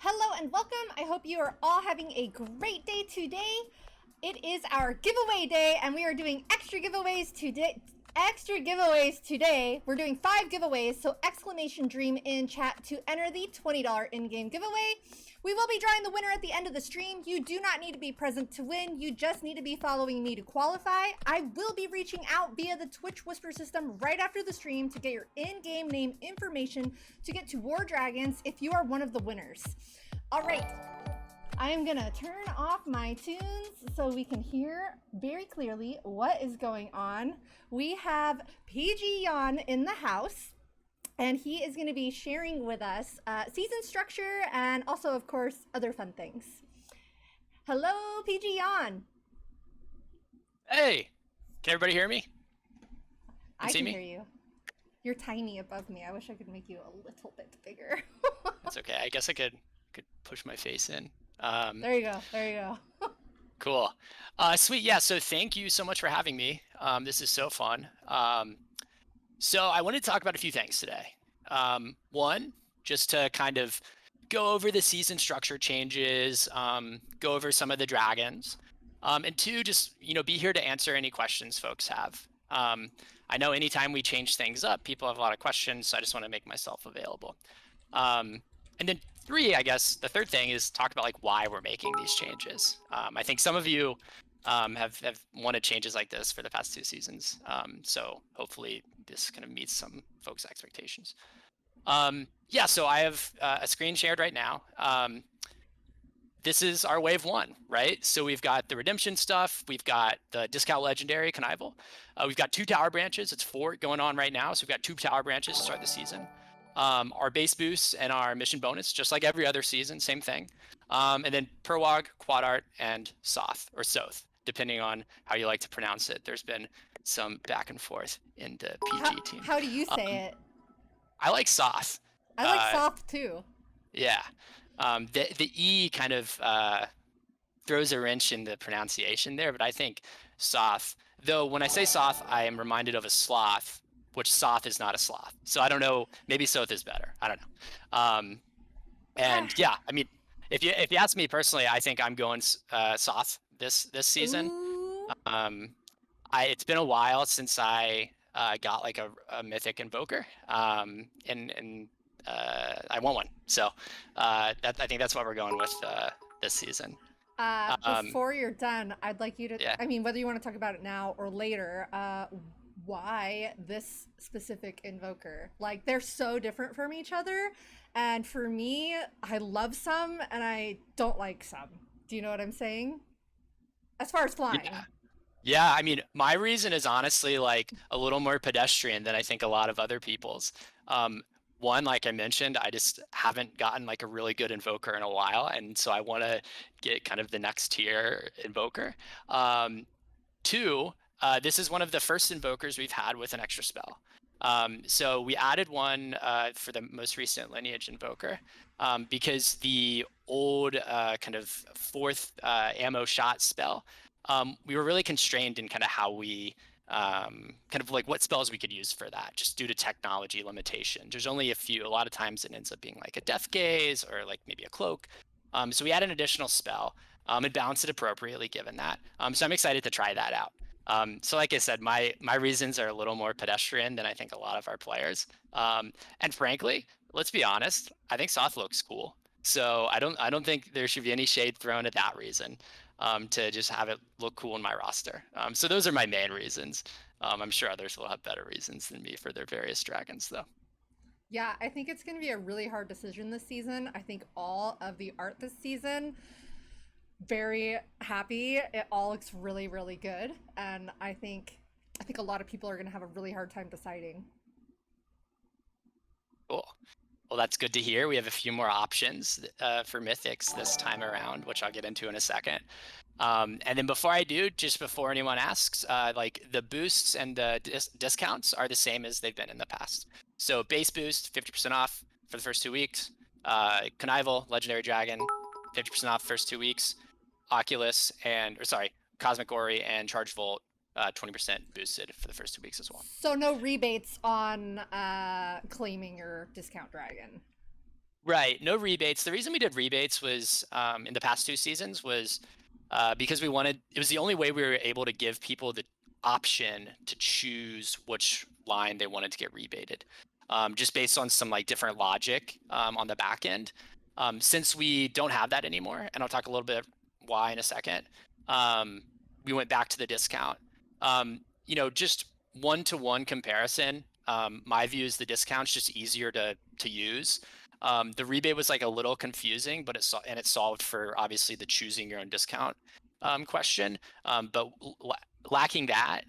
Hello and welcome. I hope you are all having a great day today. It is our giveaway day and we are doing extra giveaways today. We're doing 5 giveaways, so exclamation dream in chat to enter the $20 in-game giveaway. We will be drawing the winner at the end of the stream. You do not need to be present to win. You just need to be following me to qualify. I will be reaching out via the Twitch Whisper system right after the stream to get your in-game name information to get to War Dragons if you are one of the winners. All right. I am gonna turn off my tunes so we can hear very clearly what is going on. We have PGYohn in the house, and he is gonna be sharing with us season structure and also, of course, other fun things. Hello, PGYohn. Hey, can everybody hear me? I can hear you. You're tiny above me. I wish I could make you a little bit bigger. That's okay. I guess I could push my face in. There you go. There you go. Cool. Sweet. Yeah. So thank you so much for having me. This is so fun. So I wanted to talk about a few things today. One, just to kind of go over the season structure changes, go over some of the dragons, and two, just be here to answer any questions folks have. I know anytime we change things up, people have a lot of questions, so I just want to make myself available. And then three, I guess the third thing is talk about like why we're making these changes. I think some of you have wanted changes like this for the past 2 seasons. So hopefully this kind of meets some folks' expectations. Yeah, so I have a screen shared right now. This is our wave 1, right? So we've got the redemption stuff. We've got the discount legendary Connival. We've got 2 tower branches. It's 4 going on right now. So we've got 2 tower branches to start the season. Our base boosts and our mission bonus, just like every other season, same thing. And then Perwog, Quad Art, and Soth, or Soth, depending on how you like to pronounce it. There's been some back and forth in the PG team. How do you say it? I like Soth. I like Soth too. Yeah. The E kind of throws a wrench in the pronunciation there, but I think Soth, though when I say Soth, I am reminded of a sloth, which Soth is not a sloth. So I don't know, maybe Soth is better. I don't know. And yeah, I mean, if you ask me personally, I think I'm going Soth this season. It's been a while since I got like a mythic invoker, and I want one. So I think that's what we're going with this season. Before you're done, I'd like you to, yeah. I mean, whether you want to talk about it now or later, why this specific invoker? Like, they're so different from each other, and for me, I love some and I don't like some. Do you know what I'm saying? As far as flying. Yeah, I mean, my reason is honestly like a little more pedestrian than I think a lot of other people's. One, like I mentioned, I just haven't gotten like a really good invoker in a while, and so I want to get kind of the next tier invoker. Two, this is one of the first invokers we've had with an extra spell. So we added one for the most recent lineage invoker because the old kind of 4th ammo shot spell, we were really constrained in kind of how we kind of like what spells we could use for that, just due to technology limitations. There's only a lot of times it ends up being like a death gaze or like maybe a cloak. So we add an additional spell and balance it appropriately given that. So I'm excited to try that out. So like I said, my reasons are a little more pedestrian than I think a lot of our players. And frankly, let's be honest, I think Soth looks cool. So I don't think there should be any shade thrown at that reason, to just have it look cool in my roster. So those are my main reasons. I'm sure others will have better reasons than me for their various dragons though. Yeah, I think it's going to be a really hard decision this season. I think all of the art this season, very happy. It all looks really, really good. And I think a lot of people are going to have a really hard time deciding. Cool. Well, that's good to hear. We have a few more options for mythics this time around, which I'll get into in a second. And then before I do, just before anyone asks, like the boosts and the discounts are the same as they've been in the past. So base boost, 50% off for the first 2 weeks. Connival, Legendary Dragon, 50% off first 2 weeks. Oculus Cosmic Ori and Charge Volt, 20% boosted for the first 2 weeks as well. So no rebates on claiming your discount dragon. Right, no rebates. The reason we did rebates was in the past 2 seasons was because we wanted, it was the only way we were able to give people the option to choose which line they wanted to get rebated, just based on some like different logic on the back end. Since we don't have that anymore, and I'll talk a little bit why in a second, we went back to the discount. Just one-to-one comparison. My view is the discount's just easier to use. The rebate was like a little confusing, but it solved for obviously the choosing your own discount question. But lacking that,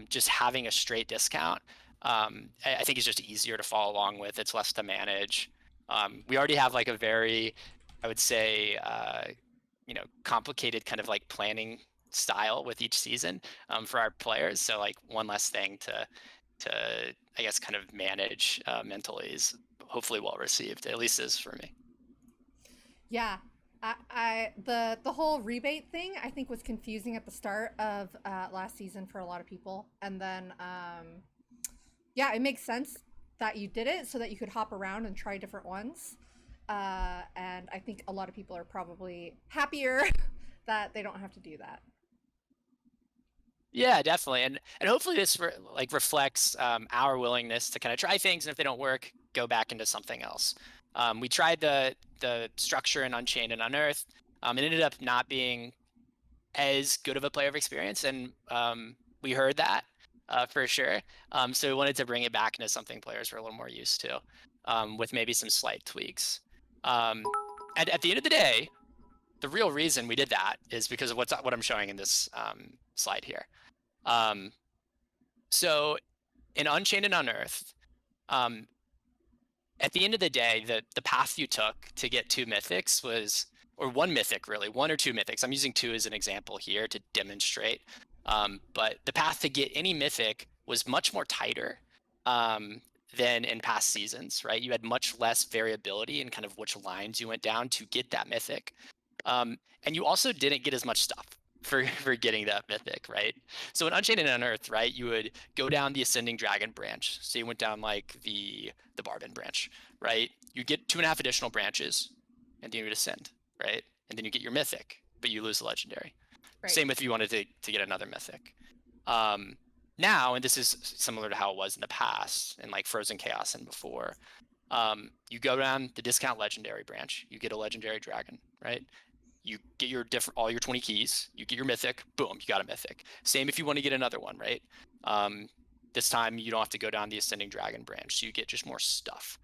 just having a straight discount, I think is just easier to follow along with. It's less to manage. We already have like a very, I would say, complicated kind of like planning style with each season for our players. So like one less thing to I guess kind of manage mentally is hopefully well received, at least is for me. Yeah. The whole rebate thing I think was confusing at the start of last season for a lot of people, and then yeah, it makes sense that you did it so that you could hop around and try different ones. And I think a lot of people are probably happier that they don't have to do that. Yeah, definitely, and hopefully this reflects our willingness to kind of try things, and if they don't work, go back into something else. We tried the structure in Unchained and Unearthed. It ended up not being as good of a player experience, and we heard that for sure. So we wanted to bring it back into something players were a little more used to, with maybe some slight tweaks. And at the end of the day, the real reason we did that is because of what I'm showing in this slide here. So in Unchained and Unearthed, at the end of the day, the path you took to get 2 mythics was, or 1 mythic really, 1 or 2 mythics. I'm using 2 as an example here to demonstrate. But the path to get any mythic was much more tighter than in past seasons, right? You had much less variability in kind of which lines you went down to get that mythic. And you also didn't get as much stuff for getting that mythic, right? So in Unchained and Unearthed, right, you would go down the Ascending Dragon branch. So you went down like the Barbon branch, right? You get 2.5 additional branches, and then you would ascend, right? And then you get your mythic, but you lose the legendary. Right. Same if you wanted to get another mythic. Now, and this is similar to how it was in the past, in like Frozen Chaos and before, you go down the discount legendary branch, you get a legendary dragon, right? You get your all your 20 keys, you get your mythic, boom, you got a mythic. Same if you want to get another one, right? This time you don't have to go down the Ascending Dragon branch, so you get just more stuff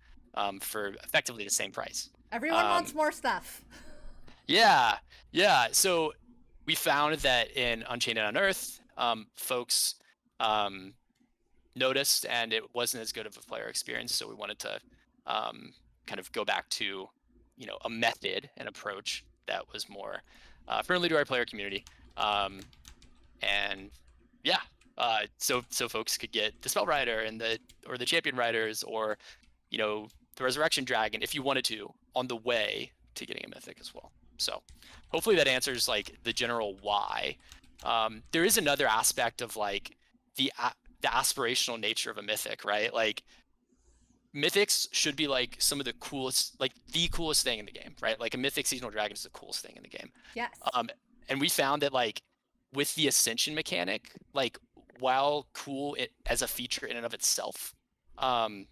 for effectively the same price. Everyone wants more stuff. Yeah. So we found that in Unchained and Unearthed, folks noticed, and it wasn't as good of a player experience. So we wanted to kind of go back to, a method and approach that was more friendly to our player community. And yeah, so folks could get the Spell Rider and the Champion Riders, or the Resurrection Dragon if you wanted to, on the way to getting a mythic as well. So hopefully that answers like the general why. There is another aspect of like the aspirational nature of a mythic, right? Like mythics should be like some of the coolest, like the coolest thing in the game, right? Like a mythic seasonal dragon is the coolest thing in the game. Yes. And we found that like with the ascension mechanic, like while cool as a feature in and of itself, the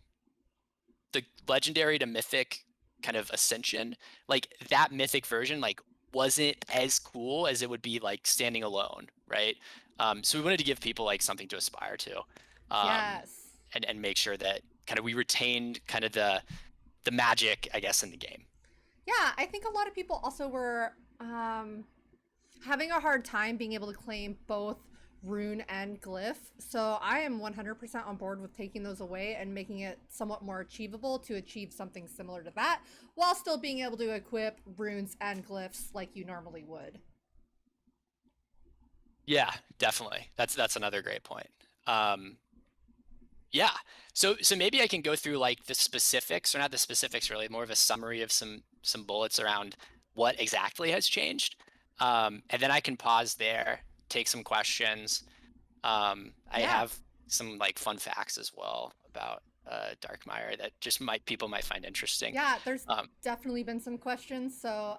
legendary to mythic kind of ascension, like that mythic version, like wasn't as cool as it would be like standing alone, right? So we wanted to give people like something to aspire to, Yes. and make sure that kind of we retained kind of the magic, I guess, in the game. Yeah, I think a lot of people also were having a hard time being able to claim both rune and glyph. So I am 100% on board with taking those away and making it somewhat more achievable to achieve something similar to that, while still being able to equip runes and glyphs like you normally would. Yeah, definitely. That's another great point. Yeah. So maybe I can go through like the specifics, or not the specifics really, more of a summary of some bullets around what exactly has changed. And then I can pause there, take some questions. I have some like fun facts as well about Darkmire that just people might find interesting. Yeah, there's definitely been some questions, so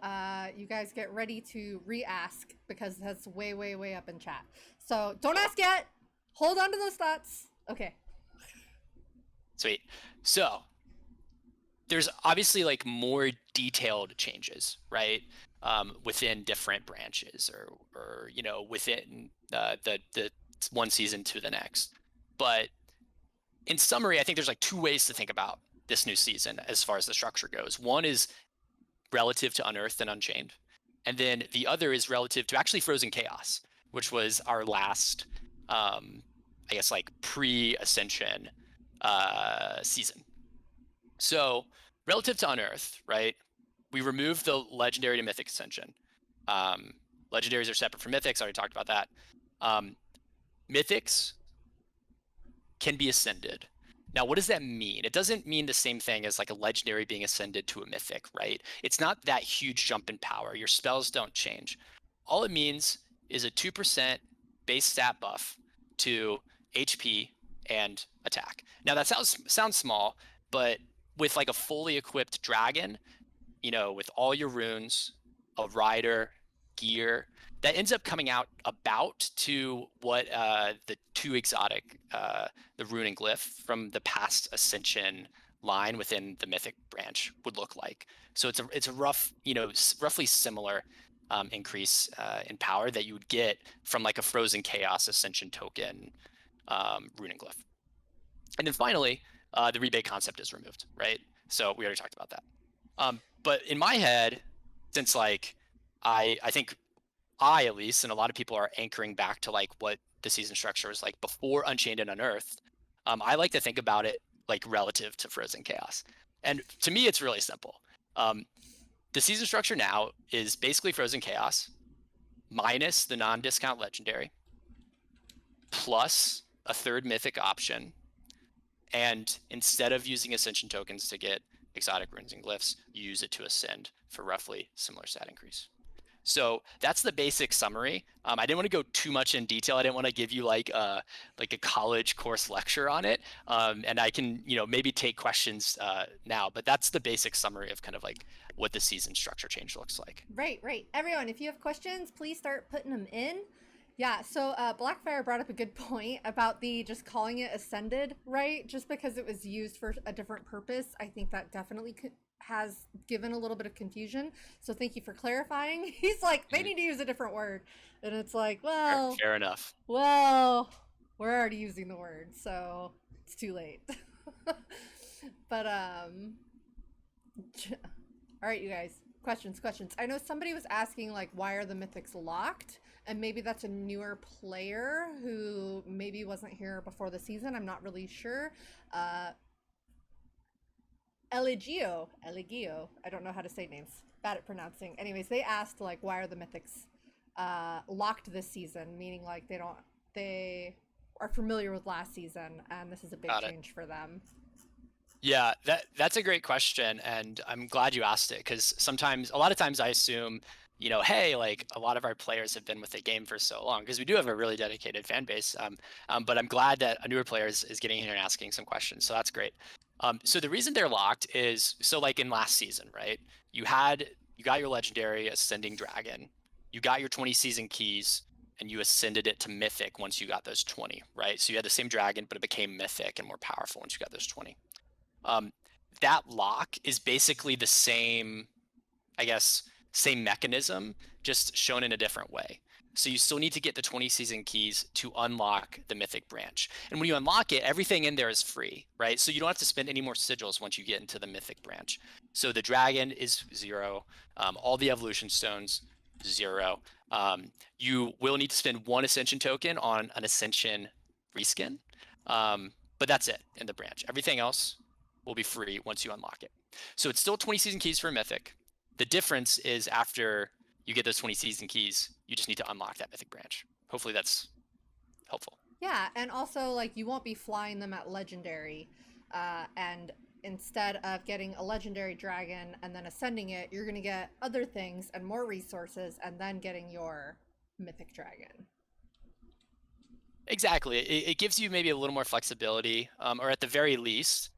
you guys get ready to re-ask because that's way, way, way up in chat. So don't ask yet. Hold on to those thoughts. Okay. Sweet. So there's obviously like more detailed changes, right? Within different branches or you know, within the one season to the next. But in summary, I think there's like two ways to think about this new season as far as the structure goes. One is relative to Unearthed and Unchained, and then the other is relative to actually Frozen Chaos, which was our last, I guess, like pre-Ascension season. So relative to Unearthed, right? We removed the Legendary to Mythic Ascension. Legendaries are separate from Mythics. I already talked about that. Mythics can be ascended. Now, what does that mean? It doesn't mean the same thing as like a legendary being ascended to a mythic, right? It's not that huge jump in power. Your spells don't change. All it means is a 2% base stat buff to HP and attack. Now, that sounds small, but with like a fully equipped dragon, you know, with all your runes, a rider, gear, that ends up coming out about to what the 2 exotic, the rune and glyph from the past Ascension line within the Mythic branch would look like. So it's a rough, you know, roughly similar increase in power that you would get from like a Frozen Chaos Ascension token rune and glyph. And then finally, the rebate concept is removed, right? So we already talked about that. But in my head, since like I think at least, and a lot of people are anchoring back to like what the season structure was like before Unchained and Unearthed. I like to think about it like relative to Frozen Chaos. And to me, it's really simple. The season structure now is basically Frozen Chaos minus the non-discount legendary plus a 3rd mythic option. And instead of using Ascension tokens to get exotic runes and glyphs, you use it to ascend for roughly similar stat increase. So that's the basic summary. I didn't want to go too much in detail. I didn't want to give you like a college course lecture on it. And I can, you know, maybe take questions now, but that's the basic summary of kind of like what the season structure change looks like. Right. Everyone, if you have questions, please start putting them in. Yeah, so Blackfire brought up a good point about the just calling it Ascended, right? Just because it was used for a different purpose. I think that definitely has given a little bit of confusion. So thank you for clarifying. He's like, they need to use a different word. And it's like, well... Fair enough. Well, we're already using the word, so it's too late. But, all right, you guys. Questions. I know somebody was asking, like, why are the mythics locked? And maybe that's a newer player who maybe wasn't here before the season. I'm not really sure. Eligio, I don't know how to say names. Bad at pronouncing. Anyways, they asked, like, why are the mythics locked this season? Meaning, like, they are familiar with last season, and this is a big change for them. Yeah, that's a great question, and I'm glad you asked it, because a lot of times I assume, you know, hey, like a lot of our players have been with the game for so long, because we do have a really dedicated fan base. But I'm glad that a newer player is getting here and asking some questions, so that's great. So the reason they're locked is, so like in last season, right? You got your legendary Ascending Dragon, you got your 20 season keys, and you ascended it to Mythic once you got those 20, right? So you had the same dragon, but it became Mythic and more powerful once you got those 20. That lock is basically the same, I guess, same mechanism, just shown in a different way. So you still need to get the 20 season keys to unlock the Mythic branch. And when you unlock it, everything in there is free, right? So you don't have to spend any more sigils once you get into the Mythic branch. So the dragon is 0, all the evolution stones, 0. You will need to spend 1 ascension token on an ascension reskin, but that's it in the branch. Everything else will be free once you unlock it. So it's still 20 season keys for Mythic. The difference is after you get those 20 season keys, you just need to unlock that Mythic branch. Hopefully that's helpful. Yeah, and also, like, you won't be flying them at Legendary. And instead of getting a Legendary Dragon and then ascending it, you're going to get other things and more resources and then getting your Mythic Dragon. Exactly. It gives you maybe a little more flexibility, or at the very least,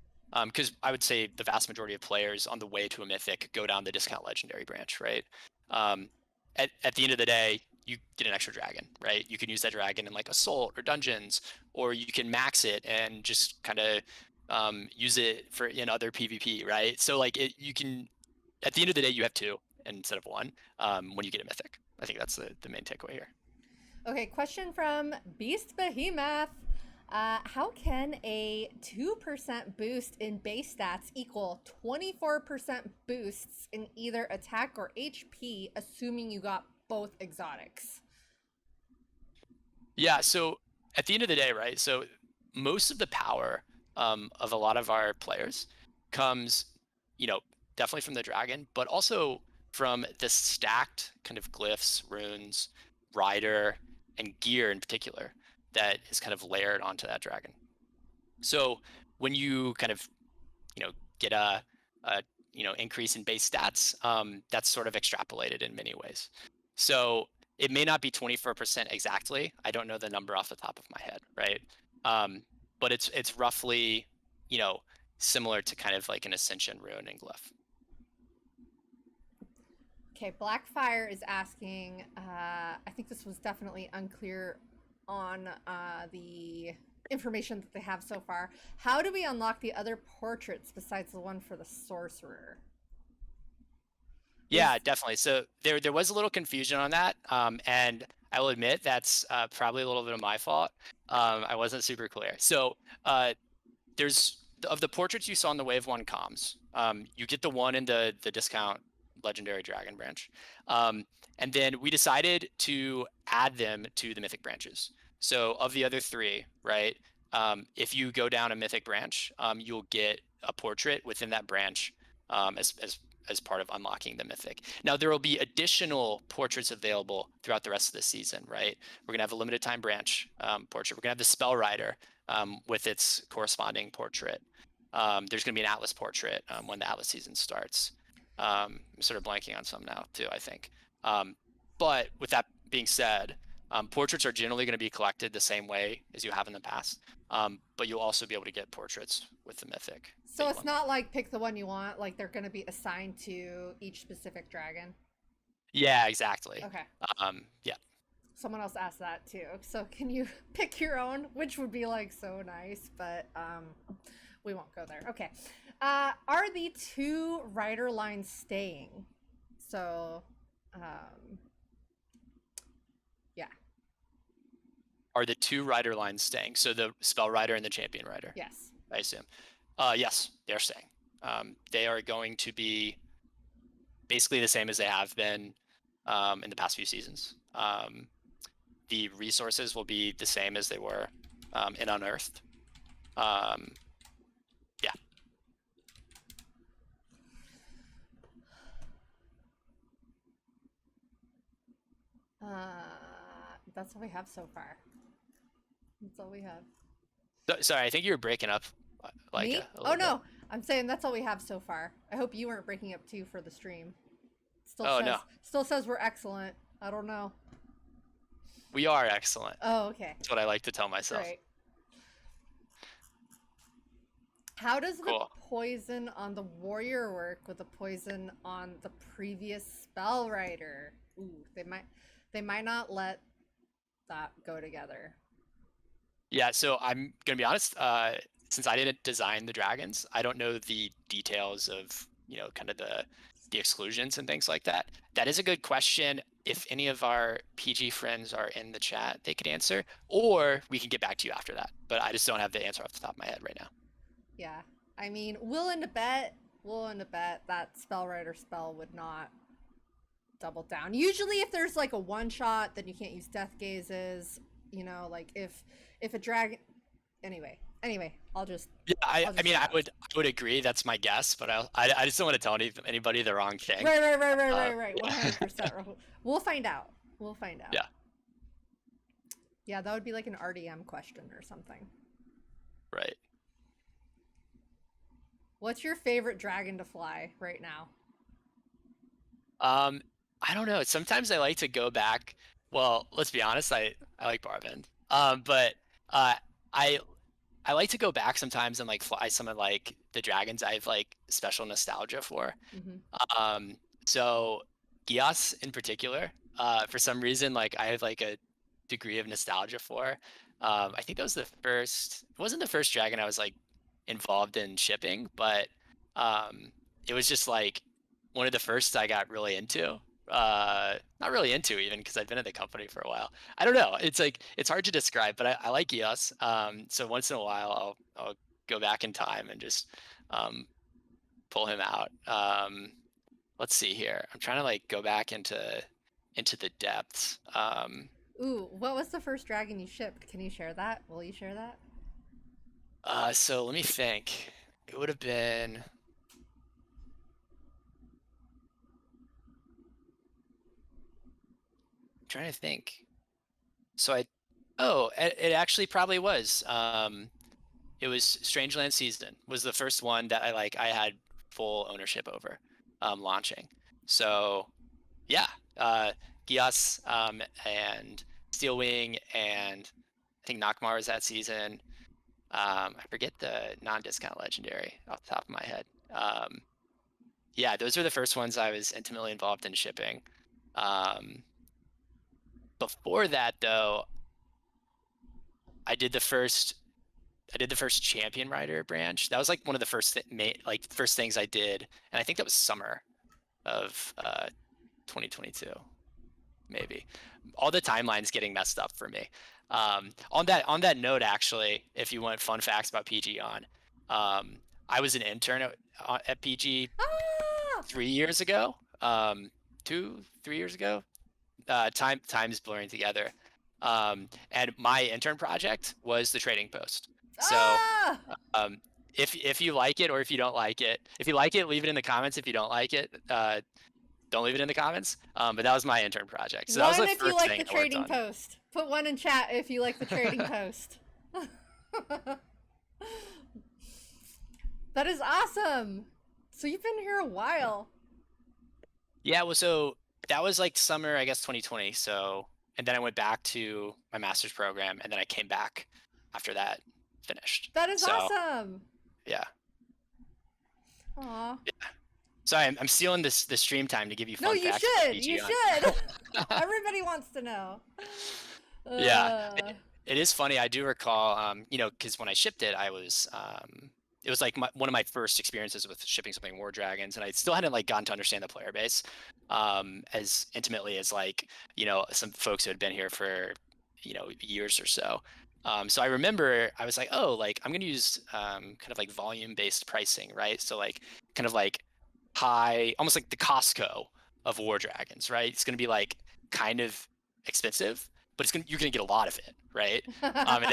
Because I would say the vast majority of players on the way to a mythic go down the discount legendary branch, right? At the end of the day, you get an extra dragon, right? You can use that dragon in like assault or dungeons, or you can max it and just kind of use it for in other PvP, right? So like you can, at the end of the day, you have two instead of one when you get a mythic. I think that's the main takeaway here. Okay, question from Beast Behemoth. How can a 2% boost in base stats equal 24% boosts in either attack or HP, assuming you got both exotics? Yeah, so at the end of the day, right? So most of the power of a lot of our players comes, definitely from the dragon, but also from the stacked kind of glyphs, runes, rider, and gear in particular that is kind of layered onto that dragon. So when you kind of, get a increase in base stats, that's sort of extrapolated in many ways. So it may not be 24% exactly. I don't know the number off the top of my head, right? But it's roughly, similar to kind of like an ascension rune and glyph. Okay, Blackfire is asking, I think this was definitely unclear on the information that they have so far. How do we unlock the other portraits besides the one for the sorcerer? Yeah, definitely. So there was a little confusion on that, and I will admit that's probably a little bit of my fault. I wasn't super clear. So there's of the portraits you saw in the Wave 1 comms, you get the one in the discount legendary dragon branch, and then we decided to add them to the mythic branches. So of the other three, right? If you go down a mythic branch, you'll get a portrait within that branch as part of unlocking the mythic. Now there will be additional portraits available throughout the rest of the season, right? We're gonna have a limited time branch portrait. We're gonna have the spell rider with its corresponding portrait. There's gonna be an Atlas portrait when the Atlas season starts. I'm sort of blanking on some now too, I think. But with that being said, portraits are generally going to be collected the same way as you have in the past, but you'll also be able to get portraits with the mythic. So it's not like pick the one you want, like they're going to be assigned to each specific dragon? Yeah, exactly. Okay. Yeah. Someone else asked that too. So can you pick your own, which would be like so nice, but we won't go there. Okay. Are the two rider lines staying? So yeah. Are the two rider lines staying? So the spell rider and the champion rider? Yes. I assume. Yes, they're staying. They are going to be basically the same as they have been in the past few seasons. The resources will be the same as they were in Unearthed. Yeah. That's all we have so far. That's all we have. Sorry, I think you were breaking up. Me? Oh no, I'm saying that's all we have so far. I hope you weren't breaking up too for the stream. Still says we're excellent. I don't know. We are excellent. Oh, okay. That's what I like to tell myself. Great. How does the poison on the warrior work with the poison on the previous spell writer? Ooh, they might not let that go together. Yeah, so I'm gonna be honest. Since I didn't design the dragons, I don't know the details of kind of the exclusions and things like that. That is a good question. If any of our PG friends are in the chat, they could answer, or we can get back to you after that. But I just don't have the answer off the top of my head right now. Yeah, I mean, willing to bet that spell writer spell would not double down. Usually, if there's like a one shot, then you can't use death gazes. Like if a dragon. Anyway, I'll just. Yeah, I mean, I would agree. That's my guess, but I just don't want to tell anybody the wrong thing. Right. 100%. We'll find out. Yeah. Yeah, that would be like an RDM question or something. Right. What's your favorite dragon to fly right now? I don't know. Sometimes I like to go back. Well, let's be honest. I like Barbend. But I like to go back sometimes and like fly some of like the dragons I have like special nostalgia for. Mhm. So Gias in particular, for some reason, like I have like a degree of nostalgia for. I think that was the first, it wasn't the first dragon I was like involved in shipping, but um, it was just like one of the first I got really into. Not really into even because I'd been at the company for a while. I don't know. It's like it's hard to describe, but I like Gias. So once in a while, I'll go back in time and just um, pull him out. Let's see here. I'm trying to like go back into the depths. Ooh, what was the first dragon you shipped? Can you share that? Will you share that? So let me think. It would have been. I'm trying to think. So it actually probably was. It was Strangeland Season was the first one that I had full ownership over, launching. So yeah, Gias, and Steelwing, and I think Darkmire was that season. I forget the non-discount legendary off the top of my head. Yeah, those are the first ones I was intimately involved in shipping. Before that, though, I did the first champion rider branch. That was like one of the first first things I did, and I think that was summer of 2022, maybe. All the timelines getting messed up for me. On that note, actually, if you want fun facts about PGYohn, I was an intern at PG Ah! 3 years ago. 2, 3 years ago. Time's blurring together. And my intern project was the trading post. So Ah! um, if you like it or if you don't like it, if you like it, leave it in the comments. If you don't like it, don't leave it in the comments. But that was my intern project. So that was One the if you first like thing the I worked trading on. post. Put one in chat if you like the trading post. That is awesome. So you've been here a while. Yeah, well, so that was like summer, I guess, 2020. So, and then I went back to my master's program, and then I came back after that finished. That is So, awesome. yeah. Aw. Yeah. Sorry, I'm stealing the stream time to give you No, fun you facts about should. You PGYohn. should. Everybody wants to know. Yeah, Uh, it is funny. I do recall, because when I shipped it, it was like one of my first experiences with shipping something War Dragons, and I still hadn't like gotten to understand the player base as intimately as like some folks who had been here for years or so. So I remember I was like, oh, like I'm gonna use kind of like volume-based pricing, right? So like kind of like high, almost like the Costco of War Dragons, right? It's gonna be like kind of expensive, but you're gonna get a lot of it, right? And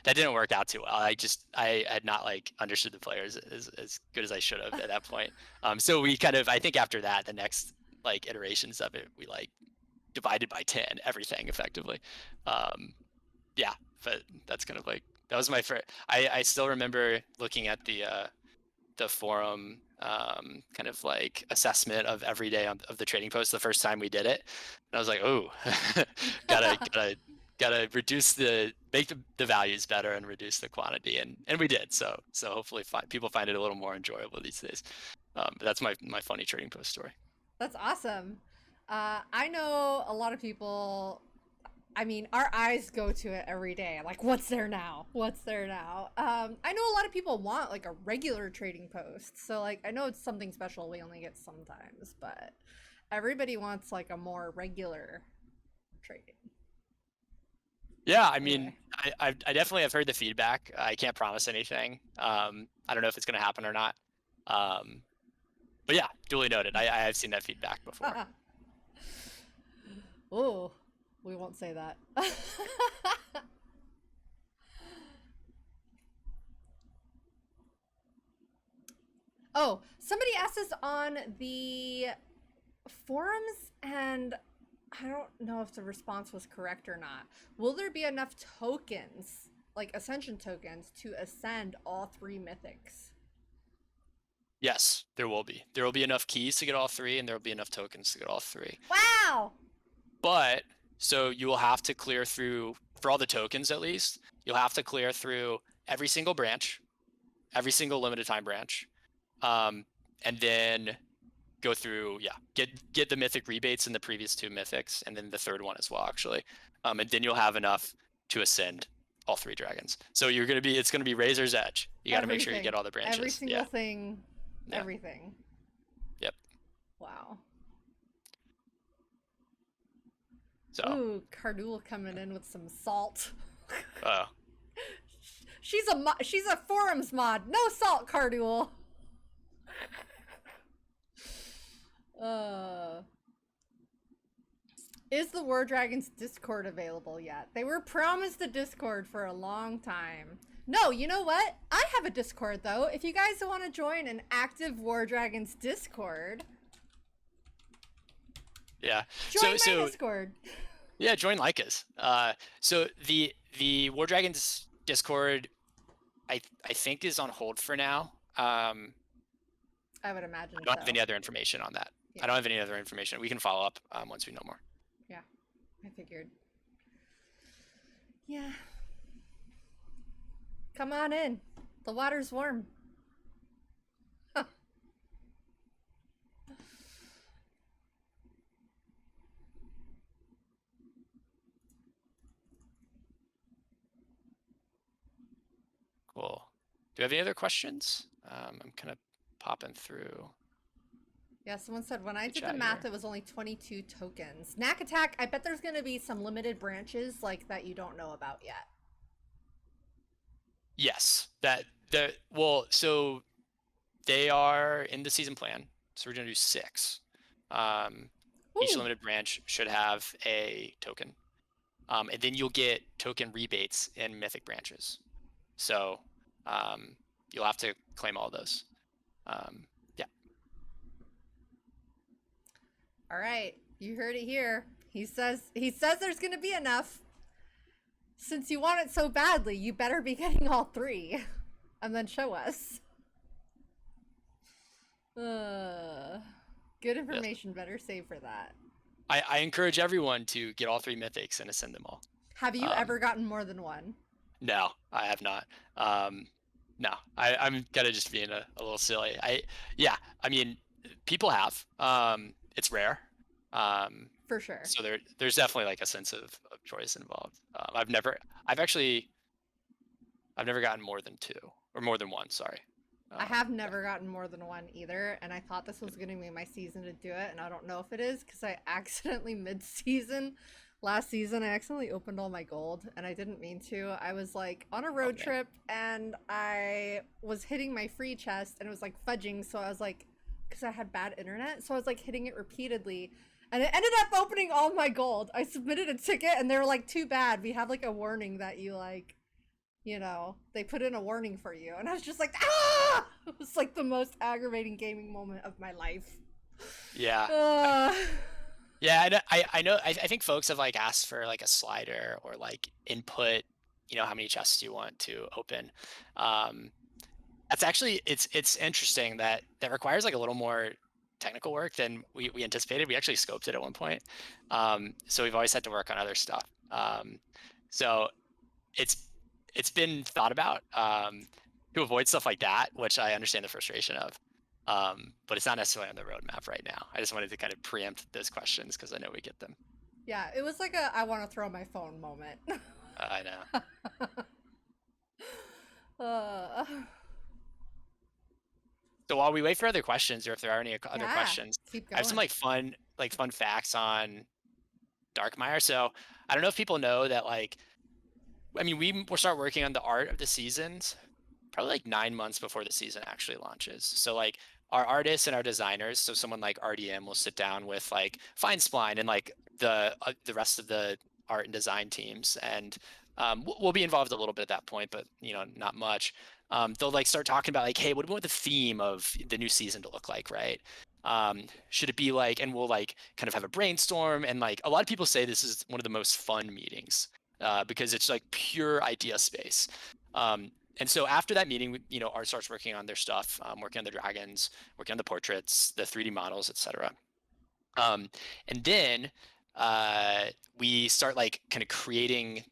that didn't work out too well. I had not like understood the players as good as I should have at that point. So we kind of, I think after that, the next like iterations of it, we like divided by 10 everything effectively. Yeah, but that's kind of like that was my first. I still remember looking at the forum kind of like assessment of every day of the trading post the first time we did it, and I was like, oh, gotta reduce make the values better and reduce the quantity, and we did. So hopefully people find it a little more enjoyable these days. But that's my funny trading post story. That's awesome. I know a lot of people. I mean, our eyes go to it every day. Like, what's there now? What's there now? I know a lot of people want like a regular trading post. So like, I know it's something special we only get sometimes, but everybody wants like a more regular trading. Yeah, I mean, Anyway. I definitely have heard the feedback. I can't promise anything. I don't know if it's going to happen or not. But yeah, duly noted. I have seen that feedback before. Oh, we won't say that. Oh, somebody asked us on the forums, and I don't know if the response was correct or not. Will there be enough tokens, like ascension tokens, to ascend all 3 mythics? Yes, there will be. There will be enough keys to get all 3, and there will be enough tokens to get all 3. Wow! But so you will have to clear through, for all the tokens at least, you'll have to clear through every single branch, every single limited time branch, and then go through, get the mythic rebates in the previous 2 mythics, and then the third one as well, actually. And then you'll have enough to ascend all 3 dragons. So it's gonna be Razor's Edge. You got to make sure you get all the branches. Every single thing, everything. Yep. Wow. So. Ooh, Cardul coming in with some salt. Oh. She's a forums mod. No salt, Cardul. Is the War Dragons Discord available yet? They were promised a Discord for a long time. No, you know what? I have a Discord though. If you guys want to join an active War Dragons Discord, join my Discord. Yeah, join Laika's. So the War Dragons Discord, I think is on hold for now. I would imagine. I don't have any other information on that. Yeah. I don't have any other information. We can follow up once we know more. Yeah, I figured. Yeah. Come on in. The water's warm. Huh. Cool. Do you have any other questions? I'm kind of popping through. Yeah, someone said when I did the math, it was only 22 tokens. Knack Attack, I bet there's going to be some limited branches like that you don't know about yet. Yes, so they are in the season plan. So we're going to do 6. Each limited branch should have a token. And then you'll get token rebates in mythic branches. So you'll have to claim all those. Yeah. All right, you heard it here. He says there's going to be enough. Since you want it so badly, you better be getting all 3, and then show us. Good information. Yes. Better save for that. I encourage everyone to get all 3 mythics and ascend them all. Have you ever gotten more than 1? No, I have not. No, I'm kind of just being a little silly. I mean, people have. It's rare. For sure. So there's definitely like a sense of choice involved. I've never gotten more than 2 or more than 1. Sorry. I have never gotten more than 1 either, and I thought this was going to be my season to do it, and I don't know if it is because I accidentally mid-season. Last season, I accidentally opened all my gold, and I didn't mean to. I was like on a road trip, and I was hitting my free chest, and it was like fudging, so I was like, because I had bad internet, so I was like hitting it repeatedly. And it ended up opening all my gold. I submitted a ticket and they were like, too bad. We have like a warning that you like, you know, they put in a warning for you. And I was just like, ah! It was like the most aggravating gaming moment of my life. Yeah. Yeah, I know. I think folks have like asked for like a slider or like input, you know, how many chests you want to open. That's actually, it's interesting that requires like a little more technical work than we anticipated. We actually scoped it at one point. So we've always had to work on other stuff. So it's been thought about to avoid stuff like that, which I understand the frustration of. But it's not necessarily on the roadmap right now. I just wanted to kind of preempt those questions because I know we get them. Yeah, it was like a I want to throw my phone moment. I know. So while we wait for other questions, or if there are any other questions, I have some like fun facts on Darkmire. So I don't know if people know that, like, I mean, we'll start working on the art of the seasons probably like 9 months before the season actually launches. So like our artists and our designers, so someone like RDM will sit down with like Fine Spline and like the rest of the art and design teams, and we'll be involved a little bit at that point, but you know, not much. They'll like start talking about like, hey, what do we want the theme of the new season to look like, right? Should it be like, and we'll like kind of have a brainstorm, and like a lot of people say this is one of the most fun meetings because it's like pure idea space. And so after that meeting, you know, art starts working on their stuff, working on the dragons, working on the portraits, the 3D models, etc. And then we start like kind of creating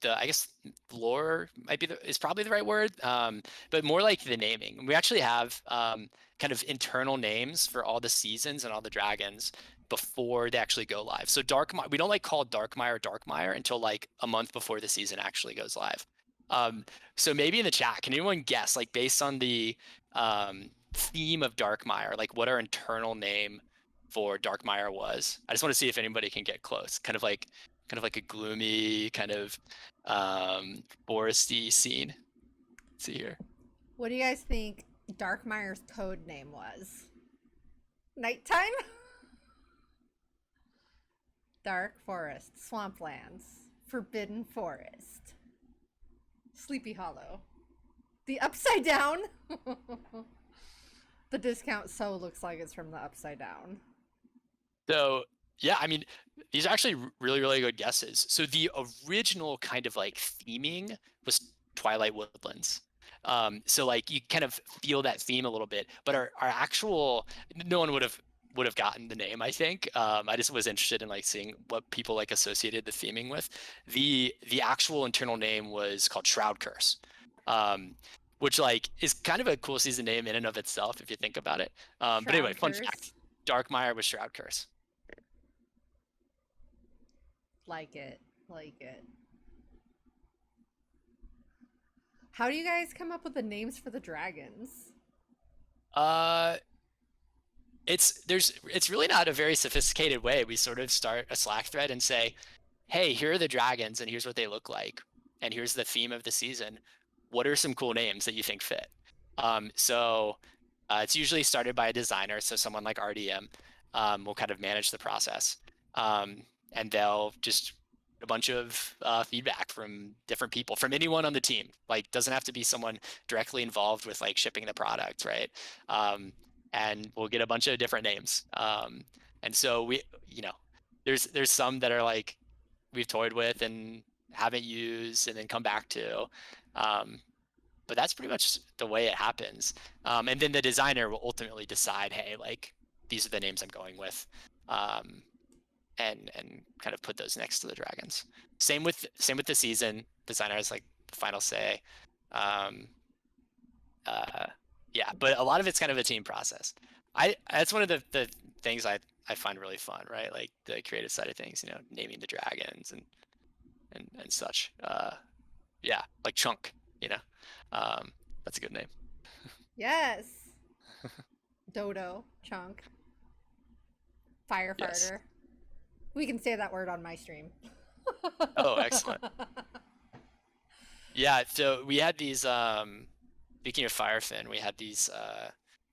I guess lore is probably the right word, but more like the naming. We actually have kind of internal names for all the seasons and all the dragons before they actually go live. So we don't like call Darkmire until like a month before the season actually goes live. So maybe in the chat, can anyone guess, like based on the theme of Darkmire, like what our internal name for Darkmire was? I just want to see if anybody can get close. Kind of like a gloomy, kind of foresty scene. Let's see here. What do you guys think Darkmire's code name was? Nighttime? Dark Forest, Swamplands, Forbidden Forest, Sleepy Hollow, the Upside Down. The discount so looks like it's from the Upside Down. So yeah, I mean, these are actually really, really good guesses. So the original kind of like theming was Twilight Woodlands. So like you kind of feel that theme a little bit, but our actual, no one would have gotten the name, I think. I just was interested in like seeing what people like associated the theming with. The actual internal name was called Shroud Curse, which like is kind of a cool season name in and of itself if you think about it. But anyway, fun fact: Darkmire was Shroud Curse. Like it. How do you guys come up with the names for the dragons? It's really not a very sophisticated way. We sort of start a Slack thread and say, hey, here are the dragons and here's what they look like, and here's the theme of the season. What are some cool names that you think fit? So it's usually started by a designer, so someone like RDM will kind of manage the process, and they'll just a bunch of feedback from different people, from anyone on the team. Like, doesn't have to be someone directly involved with like shipping the product, right? And we'll get a bunch of different names. And so we, there's some that are like we've toyed with and haven't used and then come back to. But that's pretty much the way it happens. And then the designer will ultimately decide, hey, like these are the names I'm going with. And kind of put those next to the dragons. Same with the season. Designer has like the final say. Yeah, but a lot of it's kind of a team process. That's one of the things I find really fun, right? Like the creative side of things, naming the dragons and such. Yeah, like Chunk, that's a good name. Yes. Dodo, Chunk, Firefighter. Yes. We can say that word on my stream. Oh, excellent. Yeah, so we had these, speaking of Firefin, we had these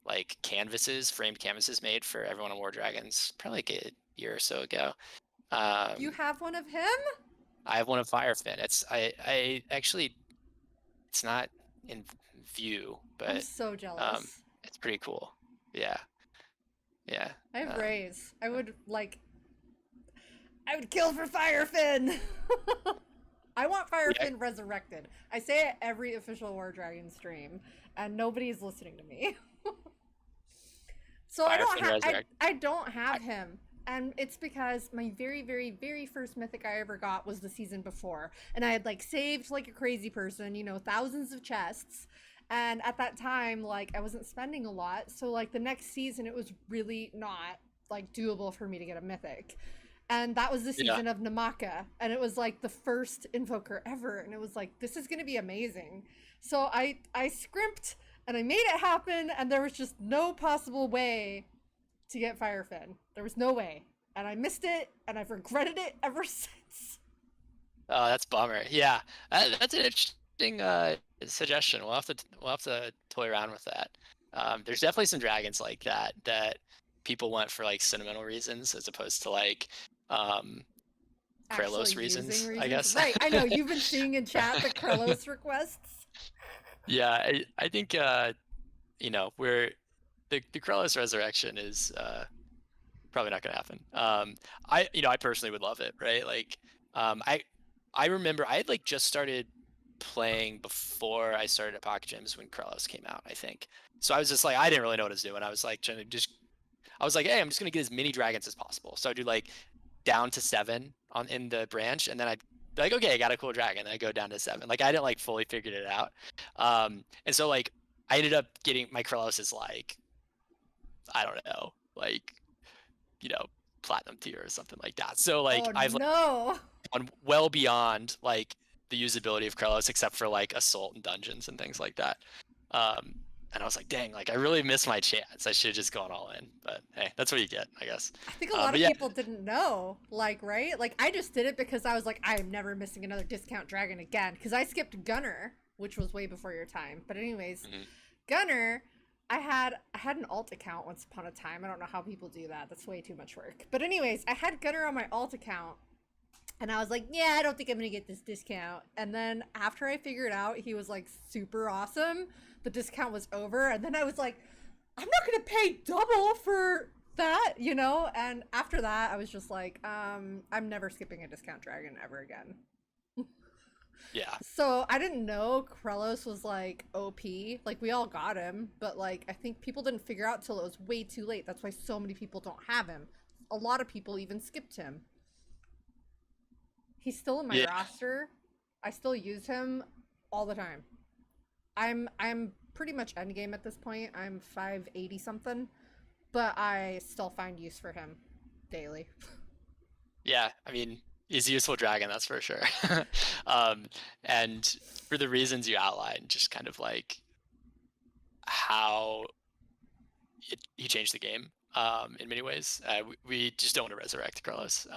like framed canvases made for everyone on War Dragons, probably like a year or so ago. You have one of him? I have one of Firefin. I actually, it's not in view, but I'm so jealous. It's pretty cool. Yeah. I have Rays. I would kill for Firefin. I want Firefin resurrected. I say it every official War Dragon stream, and nobody's listening to me. So I don't have him, and it's because my very, very, very first mythic I ever got was the season before, and I had like saved like a crazy person, thousands of chests, and at that time like I wasn't spending a lot, so like the next season it was really not like doable for me to get a mythic. And that was the season of Namaka, and it was like the first invoker ever, and it was like, this is gonna be amazing. So I scrimped and I made it happen, and there was just no possible way to get Firefin. There was no way, and I missed it, and I've regretted it ever since. Oh, that's a bummer. Yeah, that's an interesting suggestion. We'll have to toy around with that. There's definitely some dragons like that people want for like sentimental reasons as opposed to like Krellos reasons, I guess. Right, I know you've been seeing in chat the Krellos requests. Yeah, I think we're the Krellos resurrection is probably not gonna happen. I personally would love it, right? Like I remember I had like just started playing before I started at Pocket Gems when Krellos came out, I think. So I was just like, I didn't really know what I was doing. I was like I was like, hey, I'm just gonna get as many dragons as possible. So I'd do like down to 7 in the branch, and then I'd like, okay, I got a cool dragon. And I go down to 7. Like I didn't like fully figured it out. And so like I ended up getting my Krellos is like, I don't know, like, you know, platinum tier or something like that. So like Oh I've like, no. gone well beyond like the usability of Krellos, except for like assault and dungeons and things like that. And I was like, dang, like I really missed my chance. I should have just gone all in. But hey, that's what you get, I guess. I think a lot But of yeah, people didn't know, like, right? Like, I just did it because I was like, I am never missing another discount dragon again. Because I skipped Gunner, which was way before your time. But anyways, Gunner, I had an alt account once upon a time. I don't know how people do that. That's way too much work. But anyways, I had Gunner on my alt account. And I was like, yeah, I don't think I'm going to get this discount. And then after I figured out he was like super awesome, the discount was over. And then I was like, I'm not going to pay double for that, you know? And after that, I was just like, I'm never skipping a discount dragon ever again. yeah. So I didn't know Krellos was like OP. Like we all got him, but like I think people didn't figure out till it was way too late. That's why so many people don't have him. A lot of people even skipped him. He's still in my roster. I still use him all the time. I'm pretty much endgame at this point. I'm 580 something, but I still find use for him daily. Yeah, I mean, he's a useful dragon, that's for sure. And for the reasons you outlined, just kind of like how he changed the game in many ways. We just don't want to resurrect Carlos.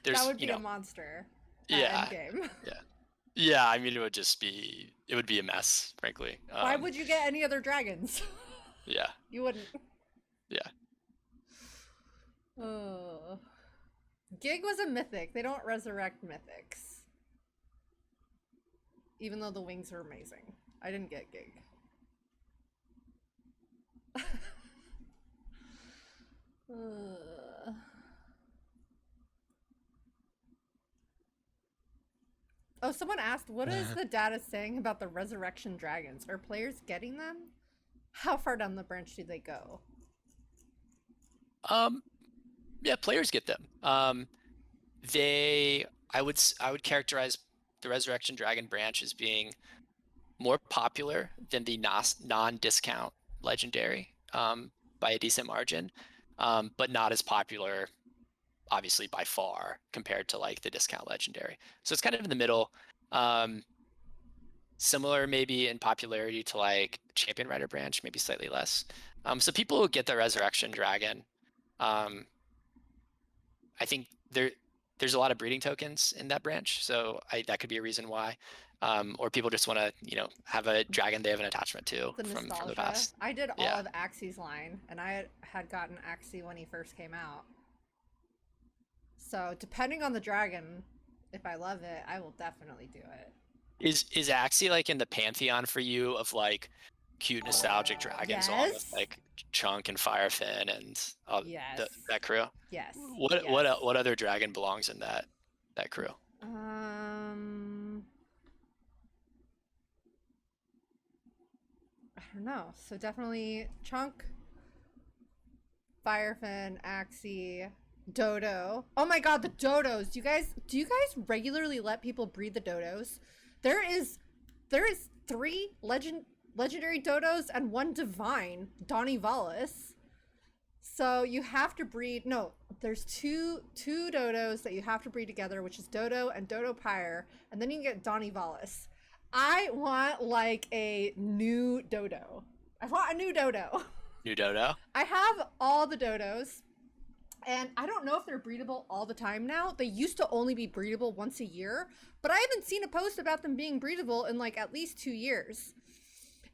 There's, that would be a monster. Yeah, endgame. yeah. I mean, it would be a mess, frankly. Why would you get any other dragons? Yeah. You wouldn't. Yeah. Oh. Gig was a mythic. They don't resurrect mythics. Even though the wings are amazing. I didn't get Gig. Oh, someone asked, what is the data saying about the resurrection dragons? Are players getting them? How far down the branch do they go? Yeah, players get them. I would characterize the Resurrection Dragon branch as being more popular than the non-discount legendary by a decent margin, but not as popular, obviously, by far compared to like the discount legendary. So it's kind of in the middle. Similar maybe in popularity to like Champion Rider branch, maybe slightly less. So people who get the Resurrection Dragon, I think there's a lot of breeding tokens in that branch, so that could be a reason why. Or people just want to, have a dragon they have an attachment to from the past. I did all of Axie's line, and I had gotten Axie when he first came out. So depending on the dragon, if I love it, I will definitely do it. Is Axie like in the pantheon for you of like cute nostalgic dragons along with like Chunk and Firefin and that crew? Yes. What other dragon belongs in that crew? I don't know. So definitely Chunk, Firefin, Axie, Dodo. Oh my god, the dodos. Do you guys regularly let people breed the dodos? There is 3 legendary dodos and 1 divine, Donnie Vallis. So you have to breed, there's two dodos that you have to breed together, which is Dodo and Dodo Pyre, and then you can get Donnie Vallis. I want like a new dodo. I want a new dodo. New dodo? I have all the dodos, and I don't know if they're breedable all the time now. They used to only be breedable once a year, but I haven't seen a post about them being breedable in like at least 2 years.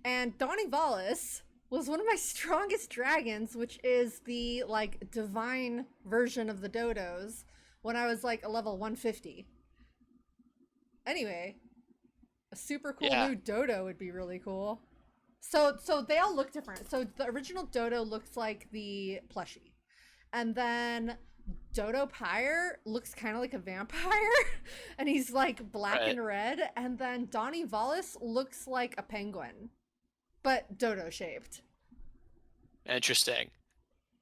And Donnie Vallis was one of my strongest dragons, which is the like divine version of the dodos, when I was like a level 150. Anyway, a super cool new dodo would be really cool. So they all look different. So the original dodo looks like the plushie. And then Dodo Pyre looks kind of like a vampire, and he's like black and red. And then Donnie Vallis looks like a penguin, but dodo shaped. Interesting.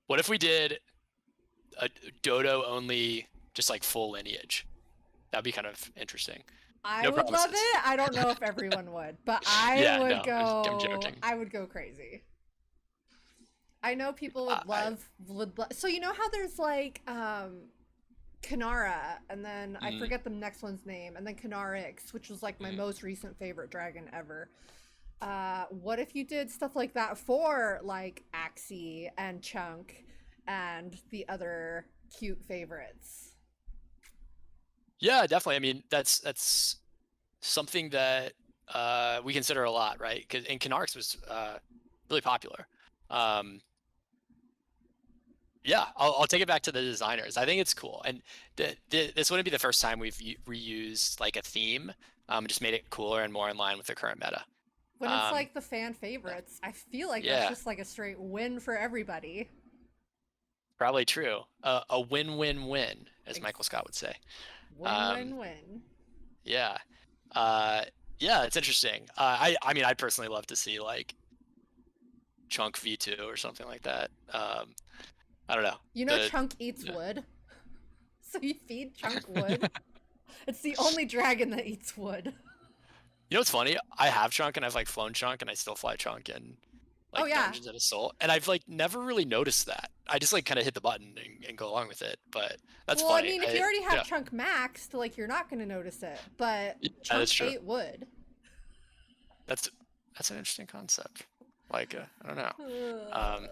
What if we did a dodo only, just like full lineage? That'd be kind of interesting. I No would love promises. it. I don't know if everyone would, but I Yeah, would no, I'm go. joking. I would go crazy. I know people would I So you know how there's like Kanara, and then I mm, forget the next one's name, and then Kanarix, which was like my mm. most recent favorite dragon ever. What if you did stuff like that for like Axie and Chunk and the other cute favorites? Yeah, definitely. I mean, that's something that we consider a lot, right? Because and Canarx was really popular. Um, yeah, I'll take it back to the designers. I think it's cool, and this wouldn't be the first time we've reused like a theme, just made it cooler and more in line with the current meta. When it's Um, like the fan favorites, I feel like that's yeah, just like a straight win for everybody. probably true. A win-win-win, as Like, Michael Scott would say. win, Um, win, win. yeah, uh, yeah, it's interesting. I mean, I'd personally love to see like Chunk V2 or something like that. I don't know. You know, The Chunk eats yeah. wood, so you feed Chunk wood. It's the only dragon that eats wood. You know what's funny? I have Chunk and I've like flown Chunk and I still fly Chunk in Oh like yeah. Dungeons of Assault, and I've like never really noticed that. I just like kind of hit the button and go along with it. But that's Well, I funny. mean, if you already have Yeah, Chunk maxed, like you're not gonna notice it. But yeah, that's Chunk true. ate wood. That's that's an interesting concept. Like I don't know. Um,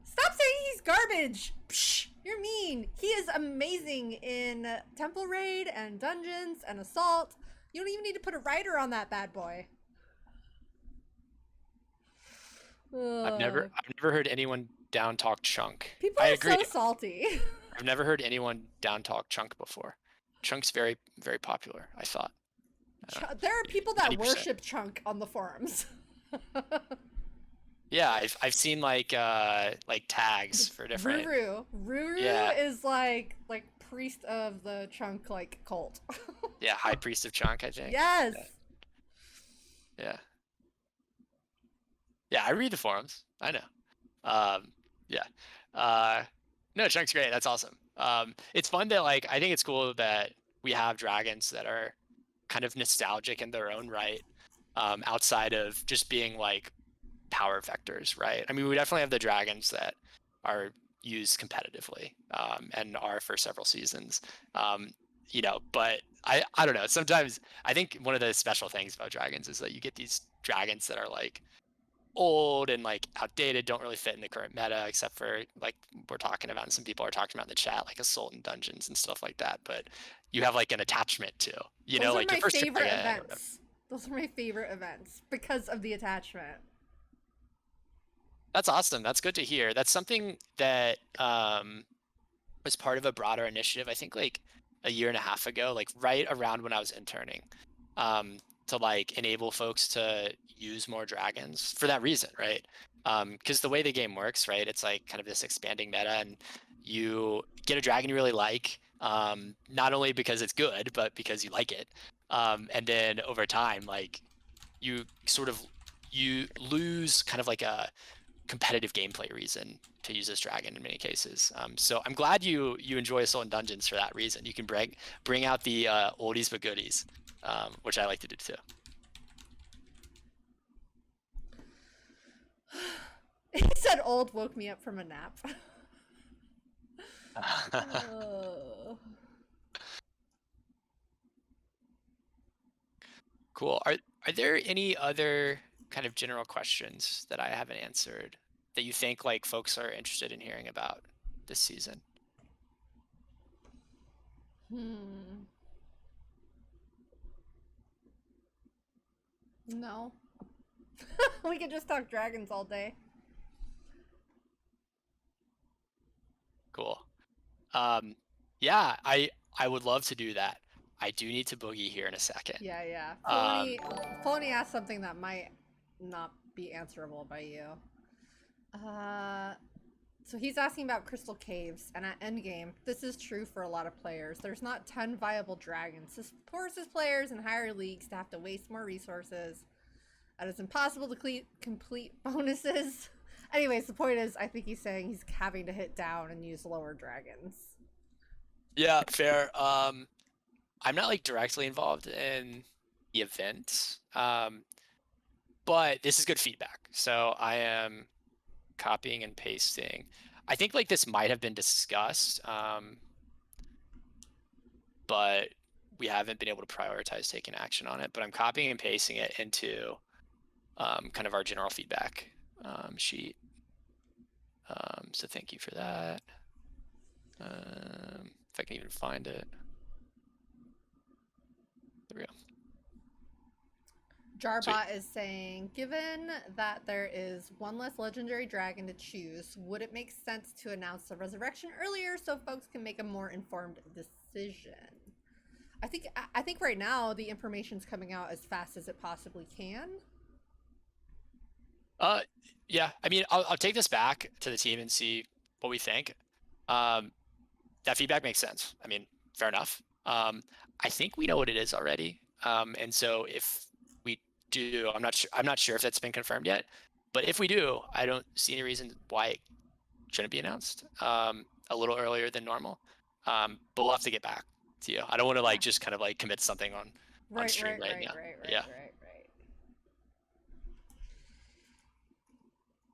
Stop saying he's garbage. Psh, you're mean. He is amazing in Temple Raid and Dungeons and Assault. You don't even need to put a writer on that bad boy. I've never heard anyone down talk Chunk. People I are agree. so salty. I've never heard anyone down talk Chunk before. Chunk's very popular, I thought. There are people that 90%. worship Chunk on the forums. Yeah, I've seen like tags for different. Ruru Yeah, is like priest of the Chunk like cult. yeah, High Priest of Chunk, I think. Yes. Yeah, yeah. I read the forums. I know. Yeah. No, Chunk's great. That's awesome. It's fun that like I think it's cool that we have dragons that are kind of nostalgic in their own right, outside of just being like power vectors, right? I mean, we definitely have the dragons that are used competitively, and are for several seasons. But I don't know. Sometimes I think one of the special things about dragons is that you get these dragons that are like old and like outdated, don't really fit in the current meta, except for like we're talking about and some people are talking about in the chat, like Assault and Dungeons and stuff like that. But you have like an attachment to, Those are like your my first favorite dragon or whatever. events. Those are my favorite events because of the attachment. That's awesome. That's good to hear. That's something that was part of a broader initiative, I think like a year and a half ago, like right around when I was interning, to like enable folks to use more dragons for that reason, right? Because the way the game works, right, it's like kind of this expanding meta, and you get a dragon you really like, not only because it's good, but because you like it. And then over time, like you sort of you lose kind of like a competitive gameplay reason to use this dragon in many cases. So I'm glad you enjoy Assault and Dungeons for that reason. You can bring out the oldies but goodies, which I like to do too. He said old woke me up from a nap. Oh. Cool. Are there any other kind of general questions that I haven't answered that you think like folks are interested in hearing about this season? No. We could just talk dragons all day. Cool. Yeah, I would love to do that. I do need to boogie here in a second. Yeah. Um, Felony asked something that might not be answerable by you. So he's asking about crystal caves, and at endgame, this is true for a lot of players. There's not 10 viable dragons. This forces players in higher leagues to have to waste more resources. And it's impossible to complete bonuses. Anyways, the point is, I think he's saying he's having to hit down and use lower dragons. yeah, fair. I'm not like directly involved in the event, but this is good feedback. So I am copying and pasting. I think like this might have been discussed, but we haven't been able to prioritize taking action on it. But I'm copying and pasting it into kind of our general feedback sheet. So thank you for that. If I can even find it. There we go. Jarbot is saying, given that there is one less legendary dragon to choose, would it make sense to announce the resurrection earlier so folks can make a more informed decision? I think right now the information's coming out as fast as it possibly can. Yeah, I mean, I'll take this back to the team and see what we think. That feedback makes sense. I mean, fair enough. I think we know what it is already. And so if we do, I'm not sure if that's been confirmed yet, but if we do, I don't see any reason why it shouldn't be announced a little earlier than normal. But we'll have to get back to you. I don't want to like just kind of like commit something on stream right now. Yeah.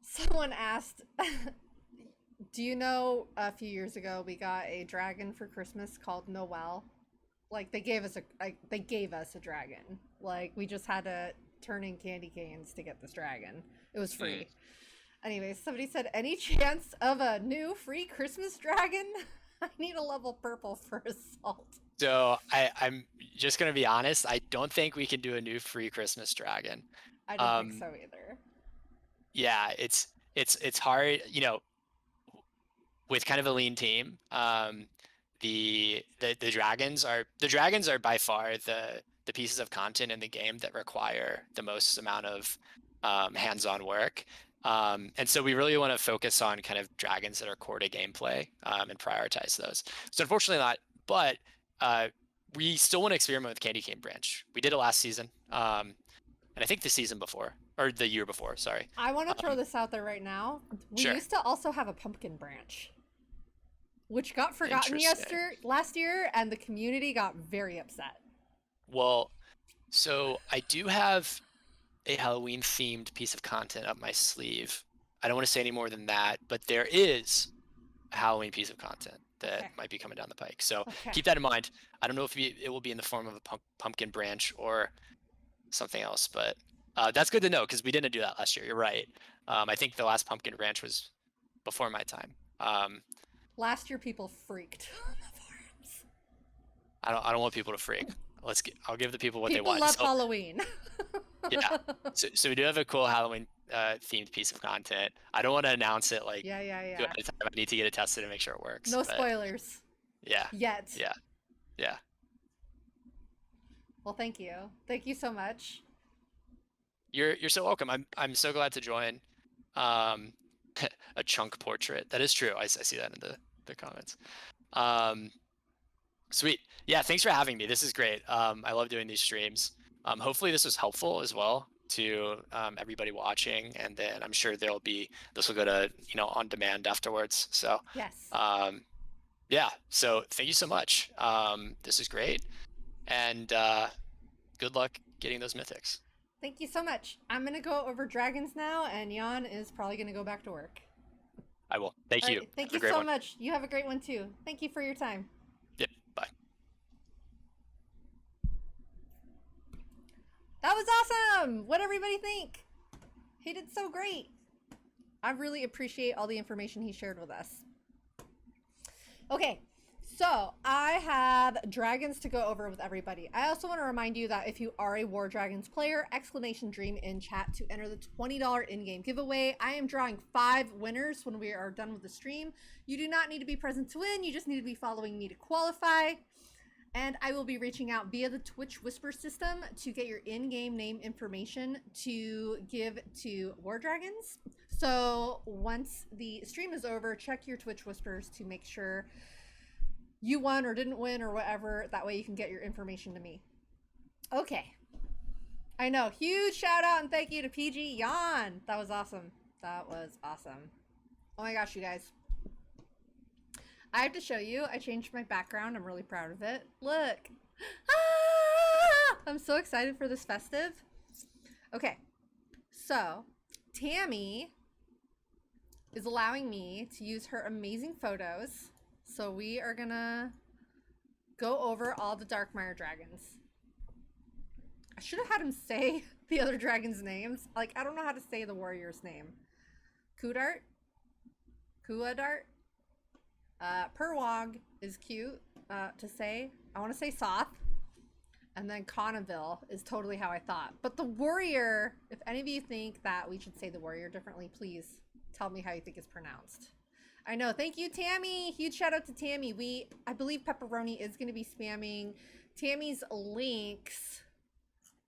Someone asked, do you know a few years ago we got a dragon for Christmas called Noel? Like they gave us a dragon. Like we just had to turn in candy canes to get this dragon. It was free. Anyways, somebody said, any chance of a new free Christmas dragon? I need a level purple for assault. So I'm just gonna be honest. I don't think we can do a new free Christmas dragon. I don't think so either. Yeah, it's hard, you know, with kind of a lean team. The dragons are by far the pieces of content in the game that require the most amount of hands-on work. And so we really want to focus on kind of dragons that are core to gameplay and prioritize those. So unfortunately not, but we still want to experiment with Candy Cane Branch. We did it last season, and I think the season before, or the year before, sorry. I want to throw this out there right now. We used to also have a pumpkin branch, which got forgotten last year, and the community got very upset. Well, so I do have a Halloween themed piece of content up my sleeve. I don't want to say any more than that, but there is a Halloween piece of content that might be coming down the pike. So keep that in mind. I don't know if it will be in the form of a pumpkin branch or something else, but that's good to know because we didn't do that last year. You're right. I think the last pumpkin branch was before my time. Last year people freaked. I don't want people to freak. I'll give the people what they want. People love Halloween. Yeah. So we do have a cool Halloween themed piece of content. I don't want to announce it like yeah. I need to get it tested and make sure it works. No spoilers. Yeah. Yet. Yeah. Well, thank you. Thank you so much. You're so welcome. I'm so glad to join. A chunk portrait. That is true. I see that in the comments. Sweet. Yeah, thanks for having me. This is great. I love doing these streams. Hopefully this was helpful as well to everybody watching, and then I'm sure this will go to on demand afterwards. So yes. Yeah. So thank you so much. This is great, and good luck getting those mythics. Thank you so much. I'm gonna go over dragons now, and Jan is probably gonna go back to work. I will. Thank you. Right, thank you so much. You have a great one too. Thank you for your time. Yep. Bye. That was awesome! What'd everybody think? He did so great. I really appreciate all the information he shared with us. Okay, so I have dragons to go over with everybody. I also want to remind you that if you are a War Dragons player, !Dream in chat to enter the $20 in-game giveaway. I am drawing 5 winners when we are done with the stream. You do not need to be present to win. You just need to be following me to qualify. And I will be reaching out via the Twitch Whisper system to get your in-game name information to give to War Dragons. So once the stream is over, check your Twitch Whispers to make sure you won or didn't win or whatever. That way you can get your information to me. Okay. I know. Huge shout out and thank you to PGYohn. That was awesome. That was awesome. Oh my gosh, you guys. I have to show you. I changed my background. I'm really proud of it. Look. Ah! I'm so excited for this festive. Okay, so Tammy is allowing me to use her amazing photos. So we are gonna go over all the Darkmire dragons. I should have had him say the other dragons' names. Like, I don't know how to say the warrior's name. Kudart? Kuadart? Perwog is cute to say. I want to say Soth. And then Conneville is totally how I thought. But the warrior, if any of you think that we should say the warrior differently, please tell me how you think it's pronounced. I know. Thank you, Tammy. Huge shout out to Tammy. I believe Pepperoni is going to be spamming Tammy's links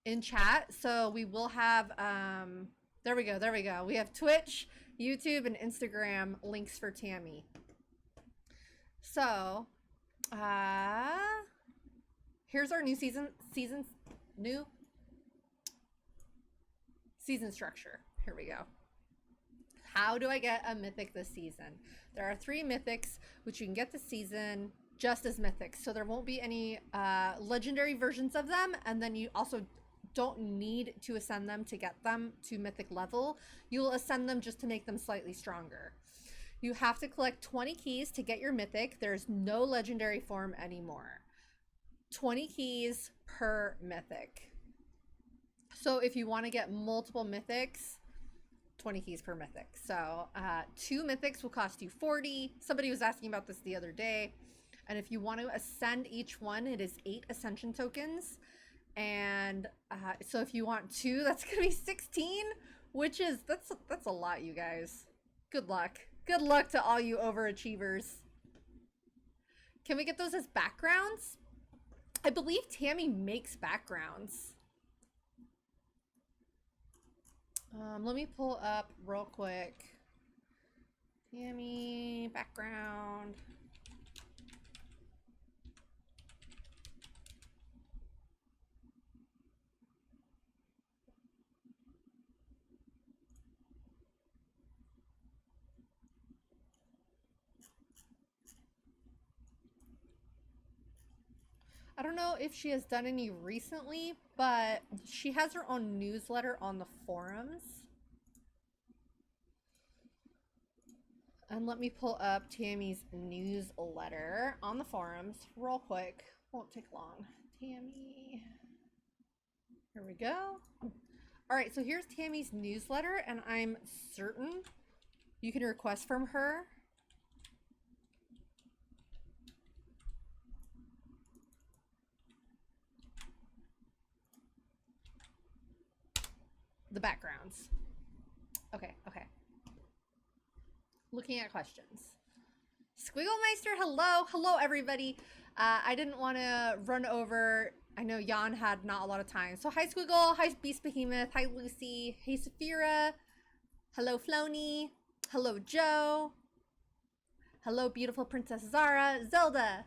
in chat. So we will have, there we go. There we go. We have Twitch, YouTube, and Instagram links for Tammy. So, here's our new season structure. Here we go. How do I get a mythic this season? There are 3 mythics, which you can get this season just as mythics. So there won't be any legendary versions of them. And then you also don't need to ascend them to get them to mythic level. You will ascend them just to make them slightly stronger. You have to collect 20 keys to get your mythic. There's no legendary form anymore. 20 keys per mythic. So if you want to get multiple mythics, 20 keys per mythic. So 2 mythics will cost you 40. Somebody was asking about this the other day. And if you want to ascend each one, it is 8 ascension tokens. And so if you want 2, that's going to be 16, which is, that's a lot, you guys. Good luck. Good luck to all you overachievers. Can we get those as backgrounds? I believe Tammy makes backgrounds. Let me pull up real quick. Tammy, background. I don't know if she has done any recently, but she has her own newsletter on the forums. And let me pull up Tammy's newsletter on the forums real quick. Won't take long. Tammy. Here we go. All right, so here's Tammy's newsletter, and I'm certain you can request from her. The backgrounds. Okay. Looking at questions. Squigglemeister, hello everybody. I didn't want to run over. I know Jan had not a lot of time. So hi Squiggle, hi Beast Behemoth, hi Lucy, hey Saphira, hello Flony, hello Joe, hello beautiful Princess Zara, Zelda,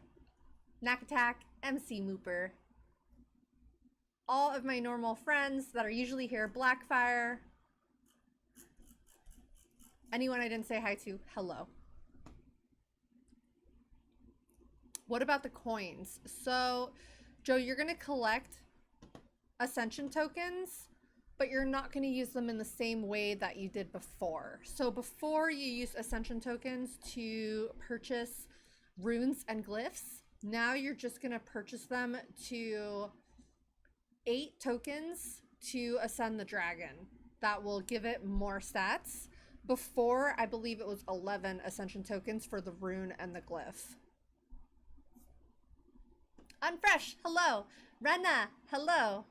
Knack Attack, MC Mooper. All of my normal friends that are usually here, Blackfire. Anyone I didn't say hi to, hello. What about the coins? So, Joe, you're going to collect Ascension tokens, but you're not going to use them in the same way that you did before. So before you used Ascension tokens to purchase runes and glyphs, now you're just going to purchase them to 8 tokens to ascend the dragon. That will give it more stats. Before, I believe it was 11 ascension tokens for the rune and the glyph. Unfresh, hello. Renna, hello.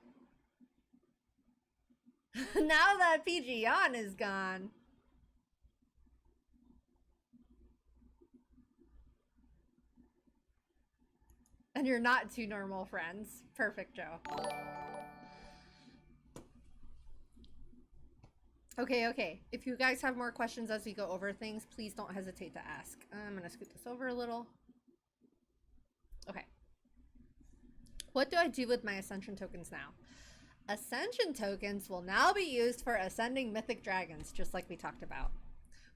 Now that PGYohn is gone. And you're not 2 normal friends. Perfect, Joe. Okay. If you guys have more questions as we go over things, please don't hesitate to ask. I'm going to scoot this over a little. Okay. What do I do with my Ascension tokens now? Ascension tokens will now be used for ascending mythic dragons, just like we talked about.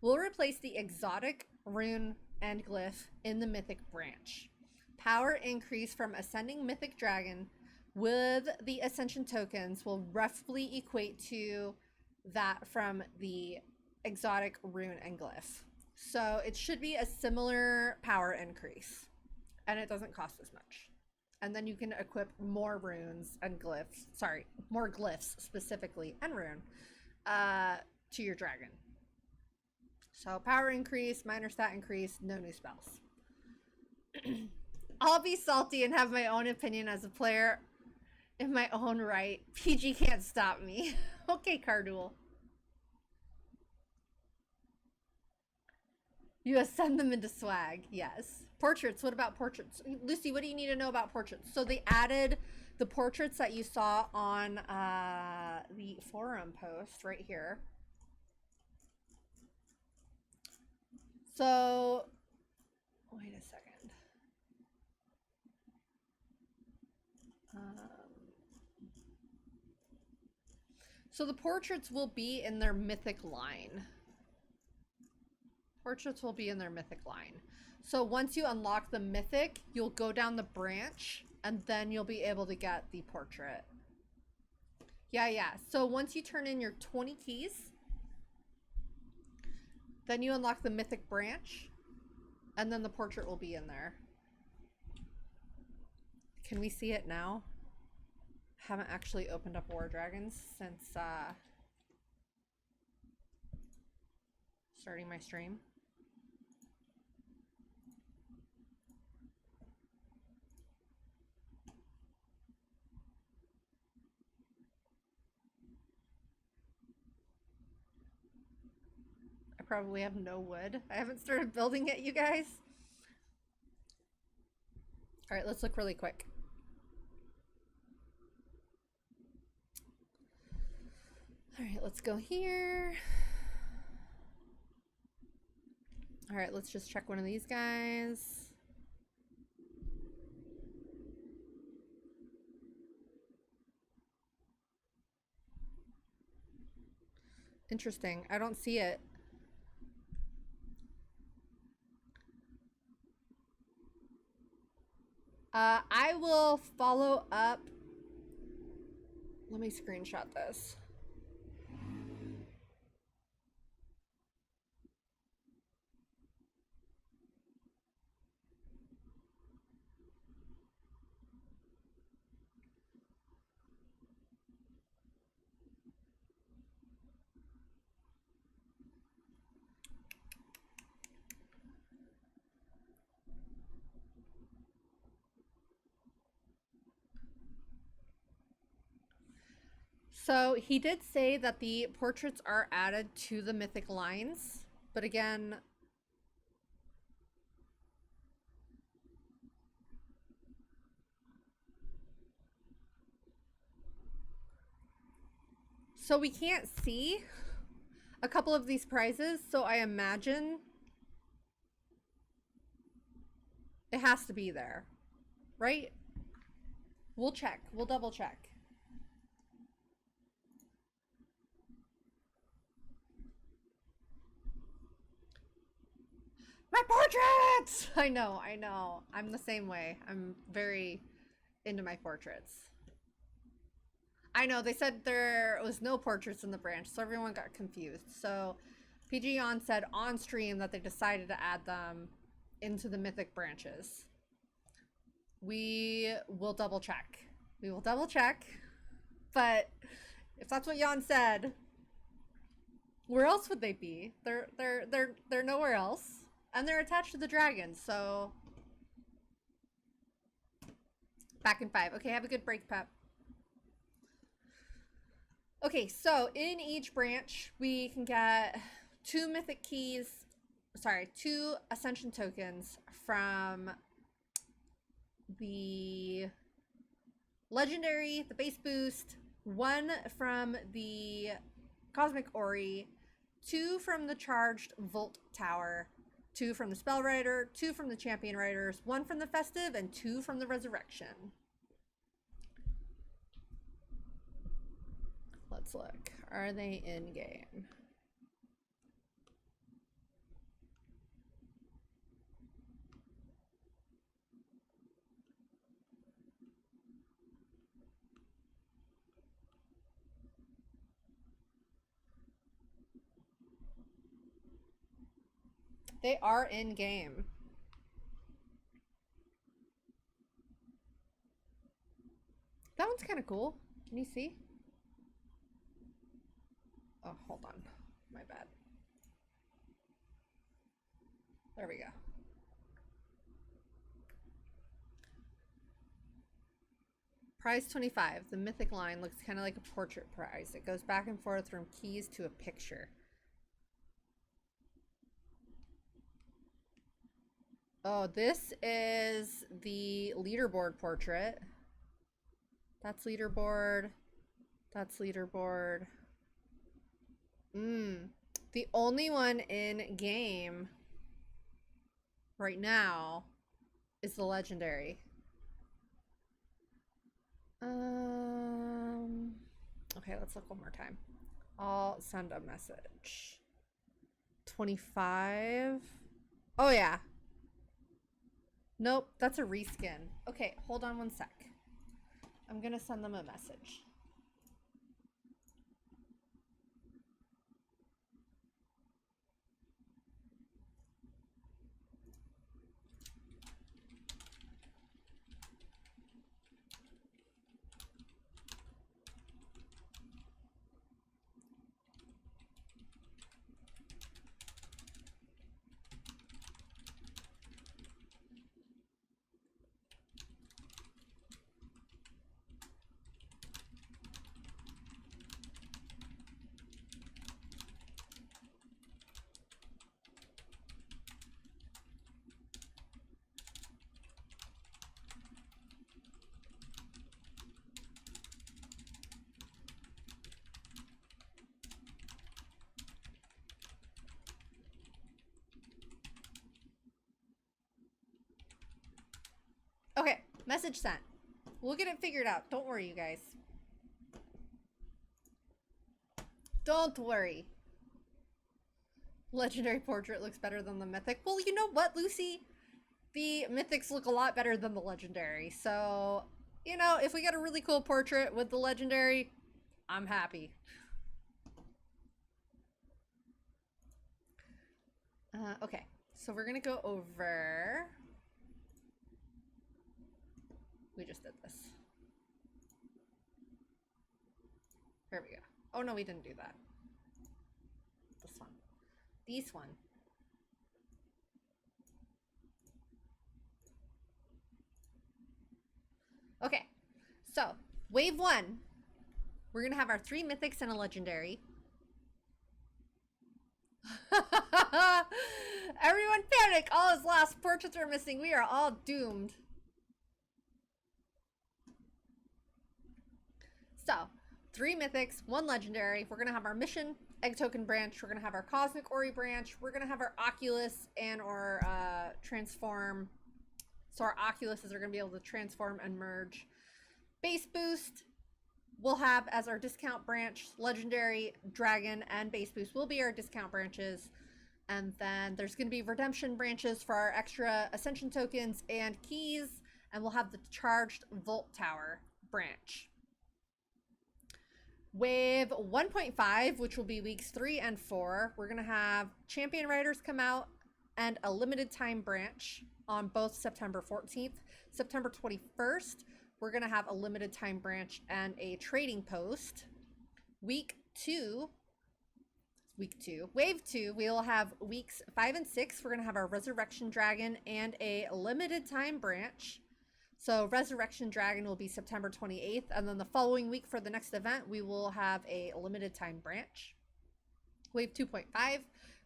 We'll replace the exotic rune and glyph in the mythic branch. Power increase from ascending mythic dragon with the ascension tokens will roughly equate to that from the exotic rune and glyph. So it should be a similar power increase, and it doesn't cost as much. And then you can equip more runes and glyphs, sorry, more glyphs specifically, and rune, to your dragon. So power increase, minor stat increase, no new spells. I'll be salty and have my own opinion as a player in my own right. PG can't stop me. Okay, Carduel. You ascend them into swag, yes. Portraits, what about portraits? Lucy, what do you need to know about portraits? So they added the portraits that you saw on the forum post right here. So, wait a second. So the portraits will be in their mythic line. Portraits will be in their mythic line. So once you unlock the mythic, you'll go down the branch and then you'll be able to get the portrait. Yeah. So once you turn in your 20 keys, then you unlock the mythic branch and then the portrait will be in there. Can we see it now? Haven't actually opened up War Dragons since starting my stream. I probably have no wood. I haven't started building it, you guys. All right, let's look really quick. All right, let's go here. All right, let's just check one of these guys. Interesting. I don't see it. I will follow up. Let me screenshot this. So he did say that the portraits are added to the mythic lines, but again, so we can't see a couple of these prizes, so I imagine it has to be there, right? We'll check. We'll double check. My portraits! I know. I'm the same way. I'm very into my portraits. I know, they said there was no portraits in the branch, so everyone got confused. So PGYohn said on stream that they decided to add them into the mythic branches. We will double check. But if that's what Yon said, where else would they be? They're nowhere else. And they're attached to the dragon, so back in 5. Okay, have a good break, Pep. Okay, so in each branch, we can get 2 mythic keys, sorry, 2 ascension tokens from the legendary, the base boost, 1 from the cosmic Ori, 2 from the charged Volt Tower, 2 from the Spell Rider, 2 from the Champion Riders, 1 from the Festive, and 2 from the Resurrection. Let's look. Are they in game? They are in game. That one's kind of cool. Can you see? Oh, hold on. My bad. There we go. Prize 25. The mythic line looks kind of like a portrait prize. It goes back and forth from keys to a picture. Oh, this is the leaderboard portrait. That's leaderboard. That's leaderboard. The only one in game right now is the legendary. Okay, let's look one more time. I'll send a message. 25. Oh yeah. Nope, that's a reskin. Okay, hold on one sec. I'm gonna send them a message. Okay, message sent. We'll get it figured out. Don't worry, you guys. Don't worry. Legendary portrait looks better than the mythic. Well, you know what, Lucy? The mythics look a lot better than the legendary. So, you know, if we get a really cool portrait with the legendary, I'm happy. Okay, so we're gonna go over... We just did this. There we go. Oh no, we didn't do that. This one. This one. Okay, so wave 1. We're gonna have our 3 mythics and a legendary. Everyone panic! All is lost. Portraits are missing. We are all doomed. So, 3 mythics, 1 legendary. We're gonna have our mission egg token branch. We're gonna have our cosmic ori branch. We're gonna have our oculus and our transform. So our oculuses are gonna be able to transform and merge. Base boost we'll have as our discount branch. Legendary, dragon, and base boost will be our discount branches. And then there's gonna be redemption branches for our extra ascension tokens and keys. And we'll have the charged Volt Tower branch. Wave 1.5, which will be weeks 3 and 4, we're going to have champion riders come out and a limited time branch on both September 14th. September 21st, we're going to have a limited time branch and a trading post. Wave 2, we'll have weeks 5 and 6. We're going to have our resurrection dragon and a limited time branch. So Resurrection Dragon will be September 28th, and then the following week for the next event, we will have a limited time branch. Wave 2.5,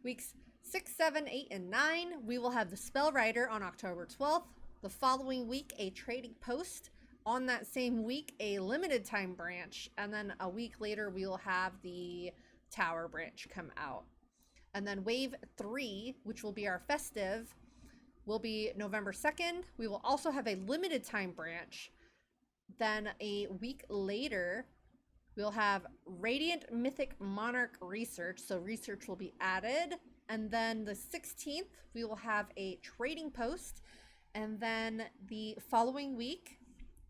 weeks 6, 7, 8, and 9, we will have the Spell Rider on October 12th. The following week, a trading post. On that same week, a limited time branch, and then a week later, we will have the Tower branch come out. And then Wave 3, which will be our festive, will be November 2nd. We will also have a limited time branch. Then a week later, we'll have Radiant Mythic Monarch Research. So research will be added. And then the 16th, we will have a trading post. And then the following week,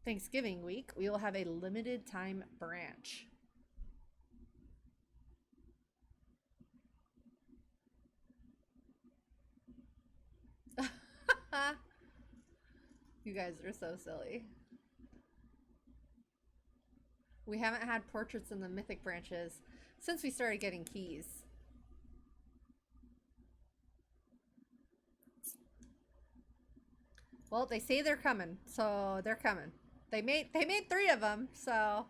Thanksgiving week, we will have a limited time branch. You guys are so silly. We haven't had portraits in the mythic branches since we started getting keys. Well, they say they're coming, so they're coming. They made 3 of them, so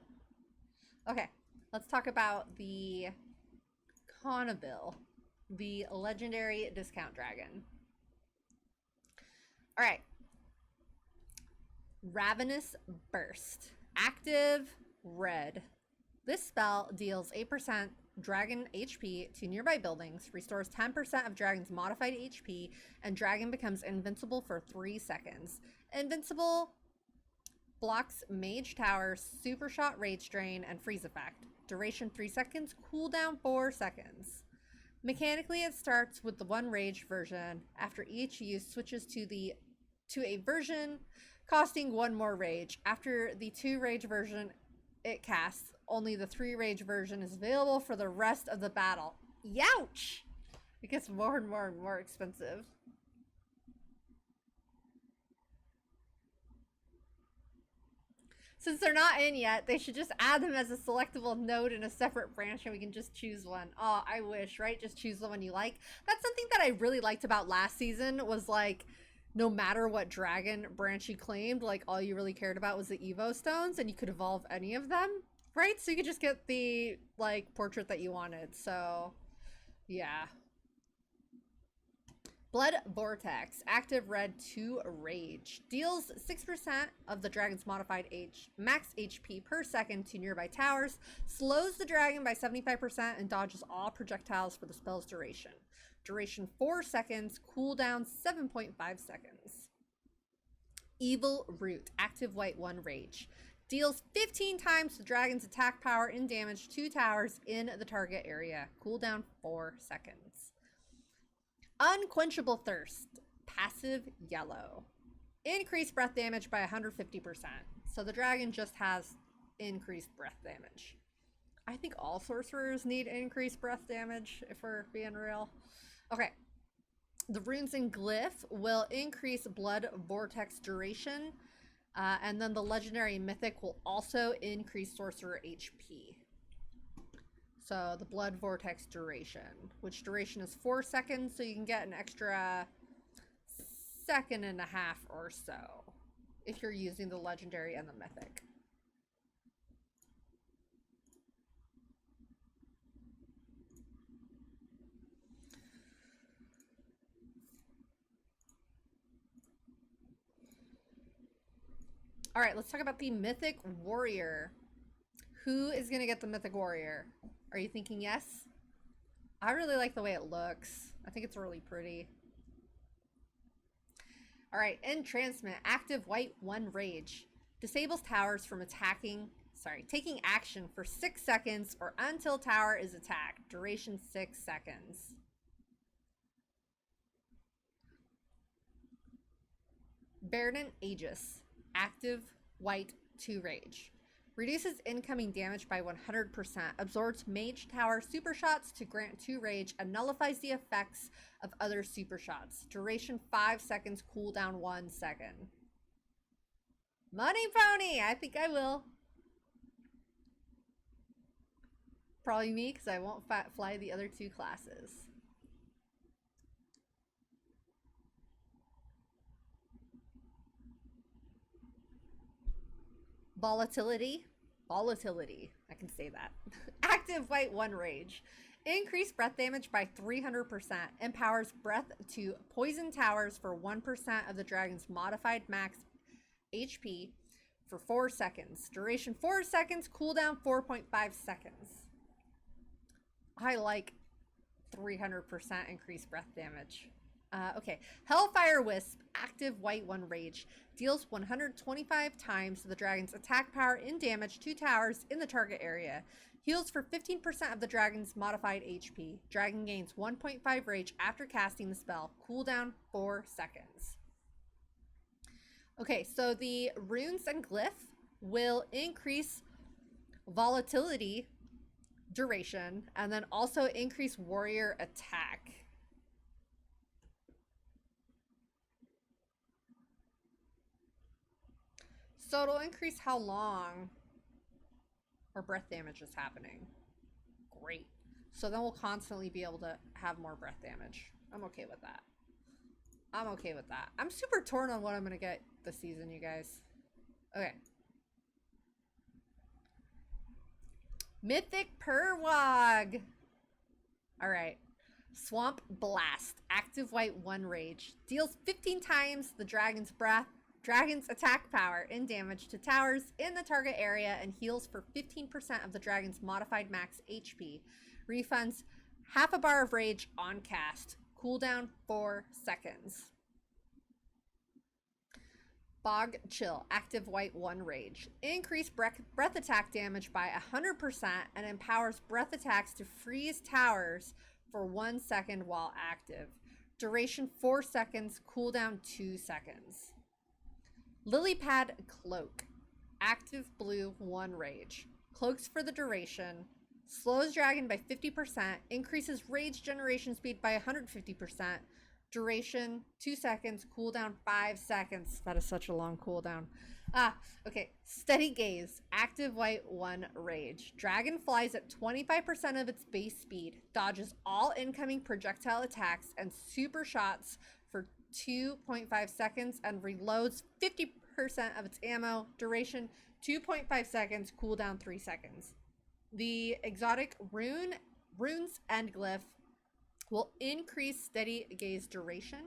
okay. Let's talk about the Conabil, the legendary discount dragon. All right. Ravenous Burst. Active red. This spell deals 8% dragon HP to nearby buildings, restores 10% of dragon's modified HP, and dragon becomes invincible for 3 seconds. Invincible blocks mage tower, super shot, rage drain, and freeze effect. Duration 3 seconds, cooldown 4 seconds. Mechanically, it starts with the 1 rage version. After each use, switches to a version costing 1 more rage. After the 2 rage version it casts, only the 3 rage version is available for the rest of the battle. Youch! It gets more and more and more expensive. Since they're not in yet, they should just add them as a selectable node in a separate branch and we can just choose one. Oh, I wish, right? Just choose the one you like. That's something that I really liked about last season, was like, no matter what dragon branch you claimed, like all you really cared about was the Evo stones and you could evolve any of them, right? So you could just get the like portrait that you wanted. So yeah. Blood Vortex, active red 2 rage. Deals 6% of the dragon's modified max HP per second to nearby towers. Slows the dragon by 75% and dodges all projectiles for the spell's duration. Duration 4 seconds, cooldown 7.5 seconds. Evil Root, active white 1 rage. Deals 15 times the dragon's attack power and damage to towers in the target area. Cooldown 4 seconds. Unquenchable Thirst, passive yellow. Increased breath damage by 150%. So the dragon just has increased breath damage. I think all sorcerers need increased breath damage, if we're being real. Okay. The runes and glyph will increase blood vortex duration. And then the legendary mythic will also increase sorcerer HP. So the blood vortex duration, which duration is 4 seconds, so you can get an extra 1.5 seconds or so if you're using the legendary and the mythic. All right, let's talk about the mythic warrior. Who is going to get the mythic warrior? Are you thinking yes? I really like the way it looks. I think it's really pretty. All right, entrancement, active white 1 rage. Disables towers from taking action for 6 seconds or until tower is attacked. Duration 6 seconds. Baronin Aegis, active white 2 rage. Reduces incoming damage by 100%. Absorbs mage tower super shots to grant 2 rage and nullifies the effects of other super shots. Duration 5 seconds, cooldown 1 second. Money pony! I think I will. Probably me, because I won't fly the other 2 classes. Volatility. I can say that. Active white 1 rage. Increase breath damage by 300%. Empowers breath to poison towers for 1% of the dragon's modified max HP for 4 seconds. Duration 4 seconds. Cooldown 4.5 seconds. I like 300% increased breath damage. Okay. Hellfire Wisp, active white 1 rage. Deals 125 times the dragon's attack power and damage to towers in the target area. Heals for 15% of the dragon's modified HP. Dragon gains 1.5 rage after casting the spell. Cooldown 4 seconds. Okay, so the runes and glyph will increase volatility duration and then also increase warrior attack. So it'll increase how long our breath damage is happening. Great. So then we'll constantly be able to have more breath damage. I'm okay with that. I'm okay with that. I'm super torn on what I'm gonna get this season, you guys. Okay. Mythic Purwog. Alright. Swamp Blast. Active white 1 rage. Deals 15 times the dragon's attack power in damage to towers in the target area and heals for 15% of the dragon's modified max HP. Refunds half a bar of rage on cast. Cooldown 4 seconds. Bog Chill. Active white 1 rage. Increase breath attack damage by 100% and empowers breath attacks to freeze towers for 1 second while active. Duration 4 seconds. Cooldown 2 seconds. Lilypad Cloak. Active blue 1 rage. Cloaks for the duration. Slows dragon by 50%. Increases rage generation speed by 150%. Duration 2 seconds. Cooldown 5 seconds. That is such a long cooldown. Okay. Steady Gaze. Active white 1 rage. Dragon flies at 25% of its base speed. Dodges all incoming projectile attacks and super shots for 2.5 seconds and reloads 50% of its ammo. Duration 2.5 seconds. Cooldown 3 seconds. The exotic runes and glyph will increase steady gaze duration,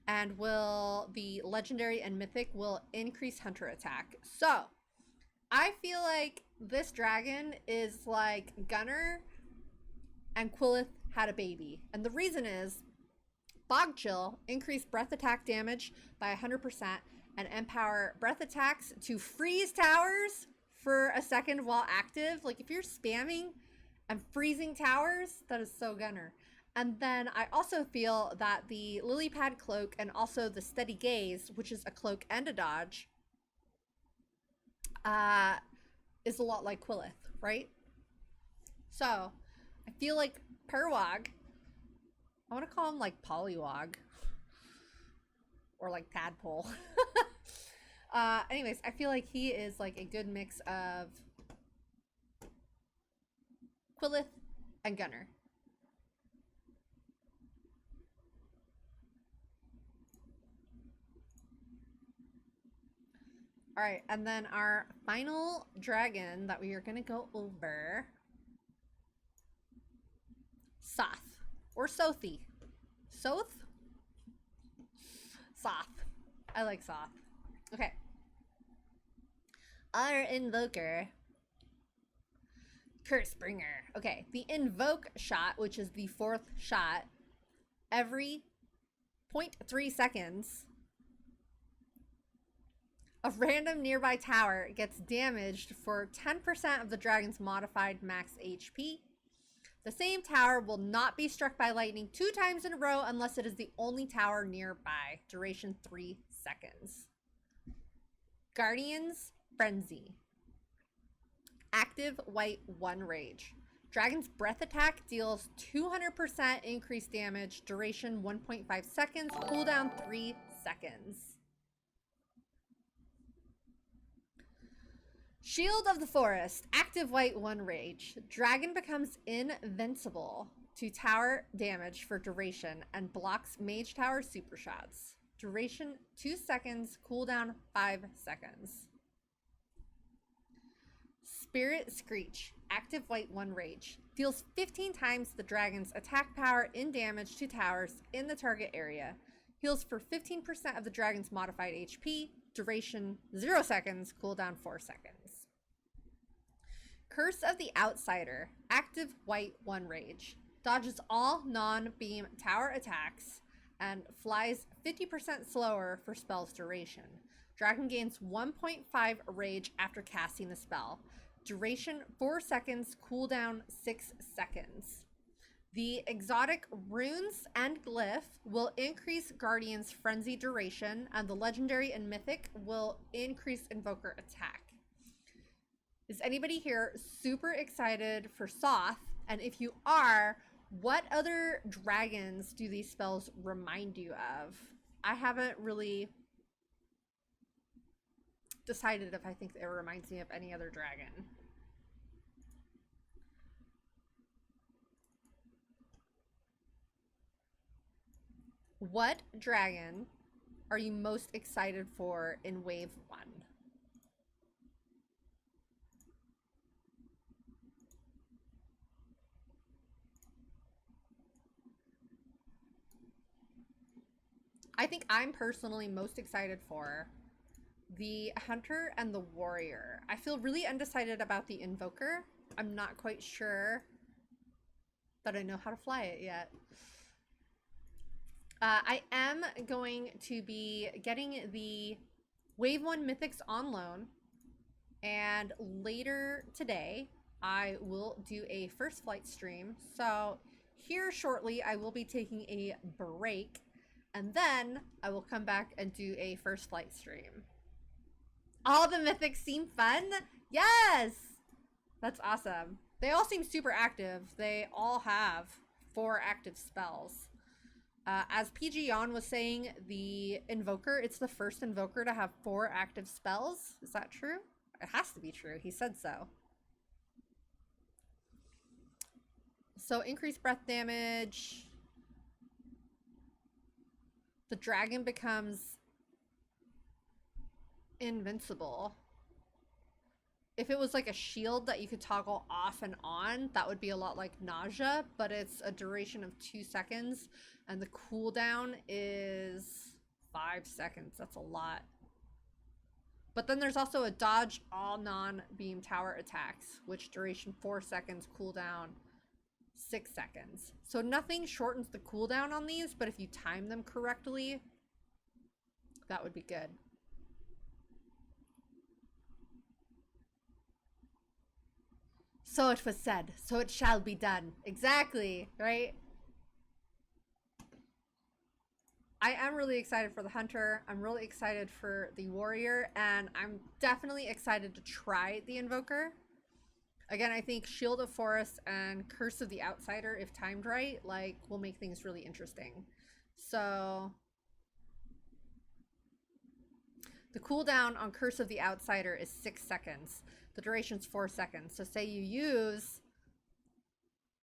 and the legendary and mythic will increase hunter attack. So I feel like this dragon is like Gunner and Quillith had a baby, and the reason is Bog Chill, increase breath attack damage by 100% and empower breath attacks to freeze towers for a second while active. Like if you're spamming and freezing towers, that is so Gunner. And then I also feel that the Lilypad Cloak and also the Steady Gaze, which is a cloak and a dodge, is a lot like Quillith, right? So I feel like Purwog, I want to call him like Polywog or like Tadpole. Anyways, I feel like he is like a good mix of Quillith and Gunner. All right, and then our final dragon that we are going to go over, Soth or Sothi. Soth? Soth. I like Soth. Okay. Our invoker, Cursebringer. Okay, the invoke shot, which is the 4th shot, every 0.3 seconds, a random nearby tower gets damaged for 10% of the dragon's modified max HP. The same tower will not be struck by lightning 2 times in a row unless it is the only tower nearby. Duration 3 seconds. Guardian's Frenzy. Active white 1 rage. Dragon's breath attack deals 200% increased damage. Duration 1.5 seconds. Cooldown 3 seconds. Shield of the Forest. Active white 1 rage. Dragon becomes invincible to tower damage for duration and blocks mage tower super shots. Duration 2 seconds. Cooldown 5 seconds. Spirit Screech. Active white 1 rage. Deals 15 times the dragon's attack power in damage to towers in the target area. Heals for 15% of the dragon's modified HP. Duration 0 seconds. Cooldown 4 seconds. Curse of the Outsider. Active white 1 rage. Dodges all non-beam tower attacks and flies 50% slower for spell's duration. Dragon gains 1.5 rage after casting the spell. Duration 4 seconds. Cooldown 6 seconds. The exotic runes and glyph will increase Guardian's frenzy duration, and the legendary and mythic will increase invoker attack. Is anybody here super excited for Soth? And if you are, what other dragons do these spells remind you of? I haven't really decided if I think it reminds me of any other dragon. What dragon are you most excited for in Wave 1? I think I'm personally most excited for the Hunter and the Warrior. I feel really undecided about the Invoker. I'm not quite sure that I know how to fly it yet. I am going to be getting the Wave 1 Mythics on loan, and later today I will do a first flight stream. So here shortly I will be taking a break, and then I will come back and do a first flight stream. All the mythics seem fun? Yes! That's awesome. They all seem super active. They all have 4 active spells. As PGYohn was saying, the Invoker, it's the first Invoker to have 4 active spells. Is that true? It has to be true. He said so. So increased breath damage. The dragon becomes invincible. If it was like a shield that you could toggle off and on, that would be a lot like Nausea, but it's a duration of 2 seconds, and the cooldown is 5 seconds. That's a lot. But then there's also a dodge all non-beam tower attacks, which duration 4 seconds, cooldown 6 seconds. So nothing shortens the cooldown on these, but if you time them correctly, that would be good. So it was said, so it shall be done. Exactly, right? I am really excited for the Hunter. I'm really excited for the Warrior, and I'm definitely excited to try the Invoker. Again, I think Shield of Forest and Curse of the Outsider, if timed right, like, will make things really interesting. So the cooldown on Curse of the Outsider is 6 seconds. The duration's 4 seconds. So say you use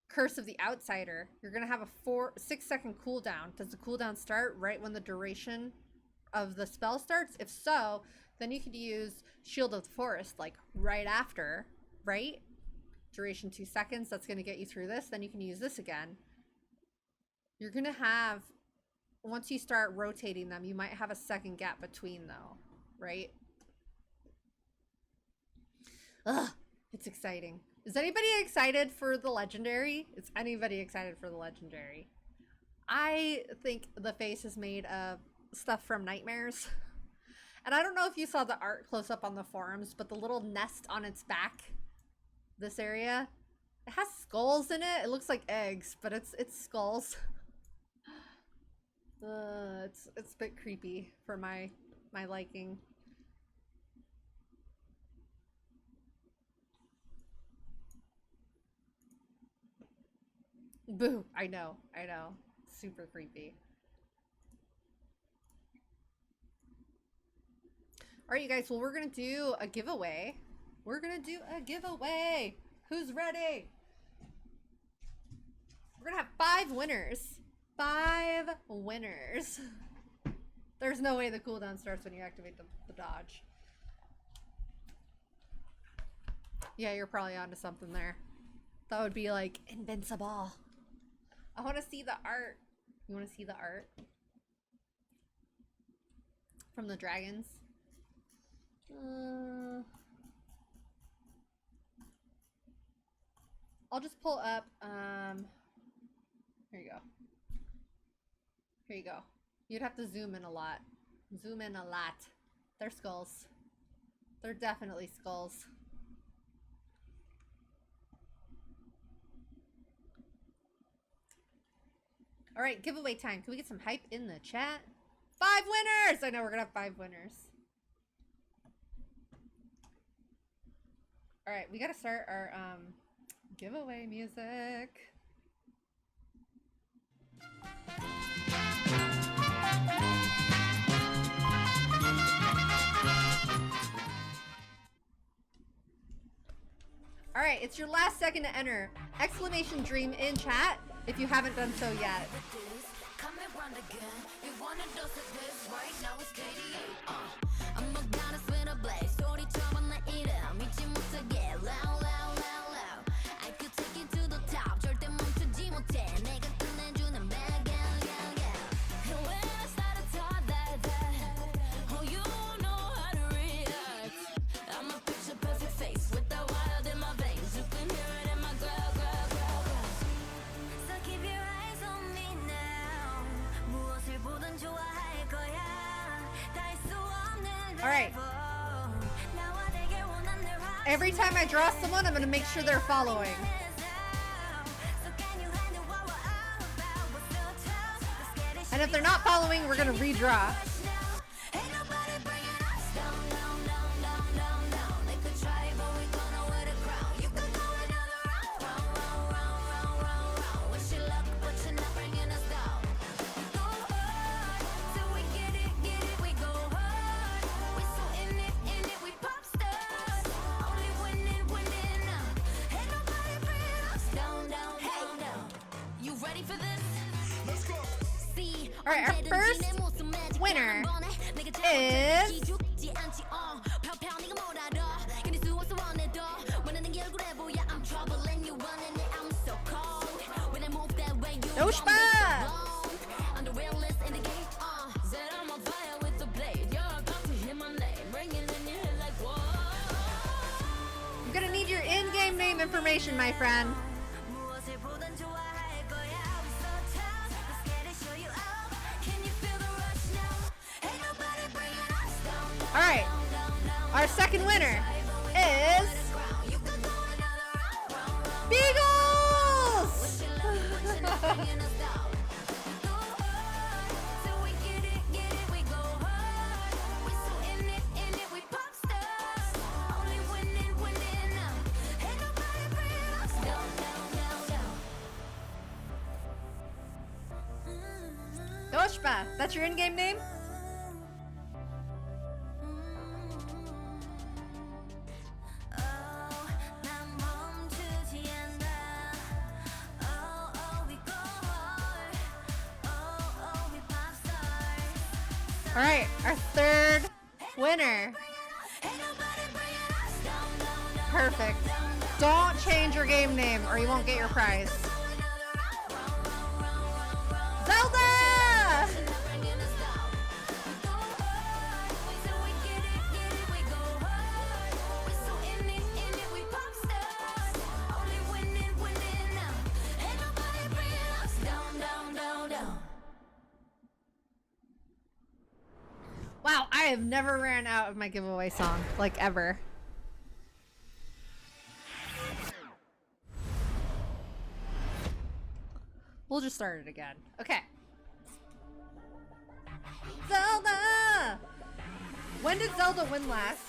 Curse of the Outsider, you're going to have a 6 second cooldown. Does the cooldown start right when the duration of the spell starts? If so, then you could use Shield of the Forest like right after, right? Duration 2 seconds. That's going to get you through this. Then you can use this again. You're going to have, once you start rotating them, you might have a second gap between though, right? Ugh, it's exciting. Is anybody excited for the Legendary? Is anybody excited for the Legendary? I think the face is made of stuff from Nightmares. And I don't know if you saw the art close up on the forums, but the little nest on its back, this area, it has skulls in it. It looks like eggs, but it's skulls. It's a bit creepy for my liking. Boo. I know. Super creepy. Alright, you guys. Well, we're going to do a giveaway. Who's ready? We're going to have 5 winners. 5 winners. There's no way the cooldown starts when you activate the dodge. Yeah, you're probably onto something there. That would be like invincible. I want to see the art. You want to see the art? From the dragons? I'll just pull up, here you go. Here you go. You'd have to zoom in a lot. Zoom in a lot. They're skulls. They're definitely skulls. All right, giveaway time. Can we get some hype in the chat? 5 winners! I know we're gonna have 5 winners. All right, we gotta start our giveaway music. right, it's your last second to enter. Exclamation dream in chat if you haven't done so yet. Alright. Every time I draw someone, I'm gonna make sure they're following. And if they're not following, we're gonna redraw. Alright, our first winner is Doshba! I'm gonna need your in-game name information, my friend. Alright, our second winner is Beagles! Doshba, that's your in-game name? All right, our third winner. Perfect. Don't change your game name or you won't get your prize. Zelda! Wow, I have never ran out of my giveaway song, like ever. We'll just start it again. Okay. Zelda! When did Zelda win last?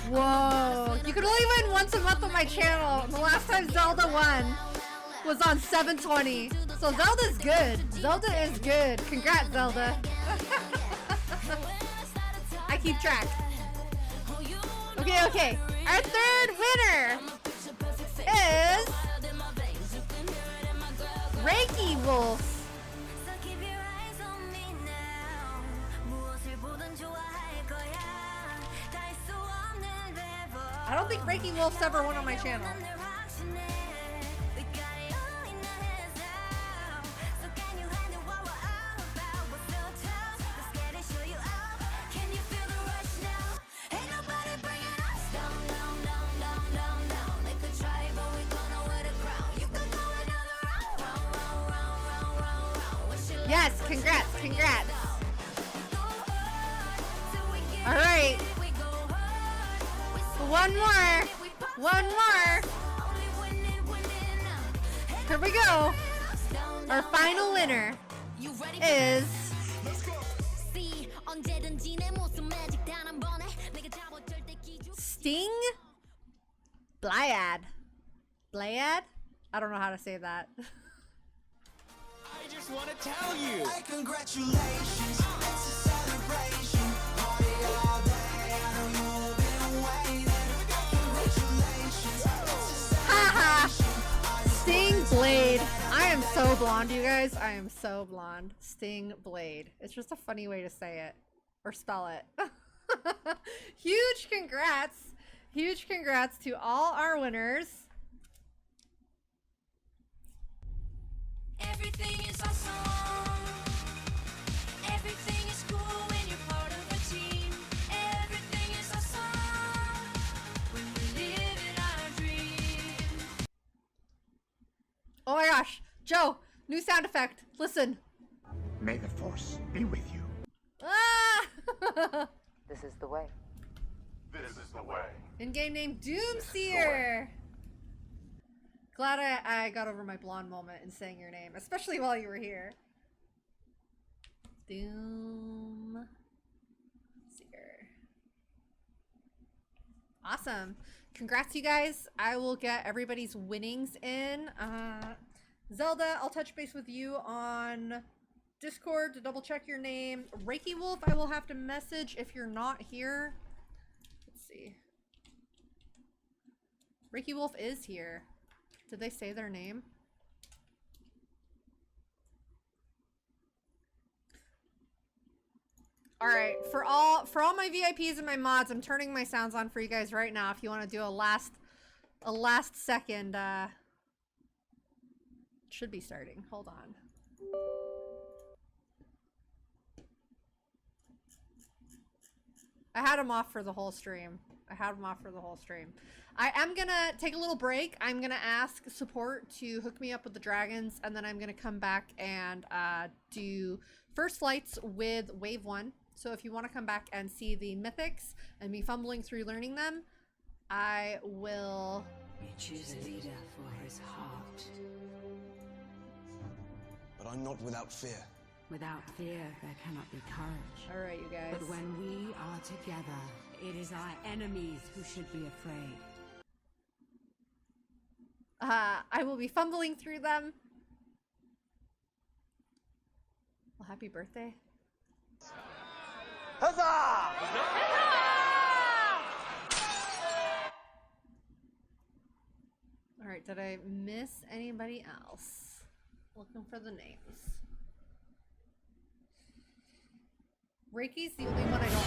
Whoa. You could only win once a month on my channel. The last time Zelda won was on 7/20. So Zelda's good. Zelda is good. Congrats, Zelda. I keep track. Okay, okay. Our third winner is Reiki Wolf. I don't think Reiki Wolf's ever won on my channel. Yes, congrats, congrats. All right. One more. One more. Here we go. Our final winner is Sting Blyad. Blyad? I don't know how to say that. I just want to tell you. Congratulations, it's a celebration. Party all day, I know you so blonde, you guys. I am so blonde. Sting Blade. It's just a funny way to say it. Or spell it. Huge congrats. Huge congrats to all our winners. Everything is awesome. Everything is cool when you're part of a team. Everything is awesome when we live in our dream. Oh my gosh. Joe, new sound effect. Listen. May the Force be with you. Ah! This is the way. This is the way. In-game name Doomseer. Glad I got over my blonde moment in saying your name, especially while you were here. Doomseer. Awesome. Congrats, you guys. I will get everybody's winnings in. Zelda, I'll touch base with you on Discord to double check your name. Reiki Wolf, I will have to message if you're not here. Let's see. Reiki Wolf is here. Did they say their name? All right, for all my VIPs and my mods, I'm turning my sounds on for you guys right now. If you want to do a last second, should be starting. Hold on. I had them off for the whole stream. I am gonna take a little break. I'm gonna ask support to hook me up with the dragons, and then I'm gonna come back and do first flights with Wave 1. So if you want to come back and see the mythics and me fumbling through learning them, I will... We choose a leader for his heart. But I'm not without fear. Without fear, there cannot be courage. All right, you guys. But when we are together, it is our enemies who should be afraid. I will be fumbling through them. Well, happy birthday. Huzzah! All right, did I miss anybody else? Looking for the names. Reiki's the only one I don't know.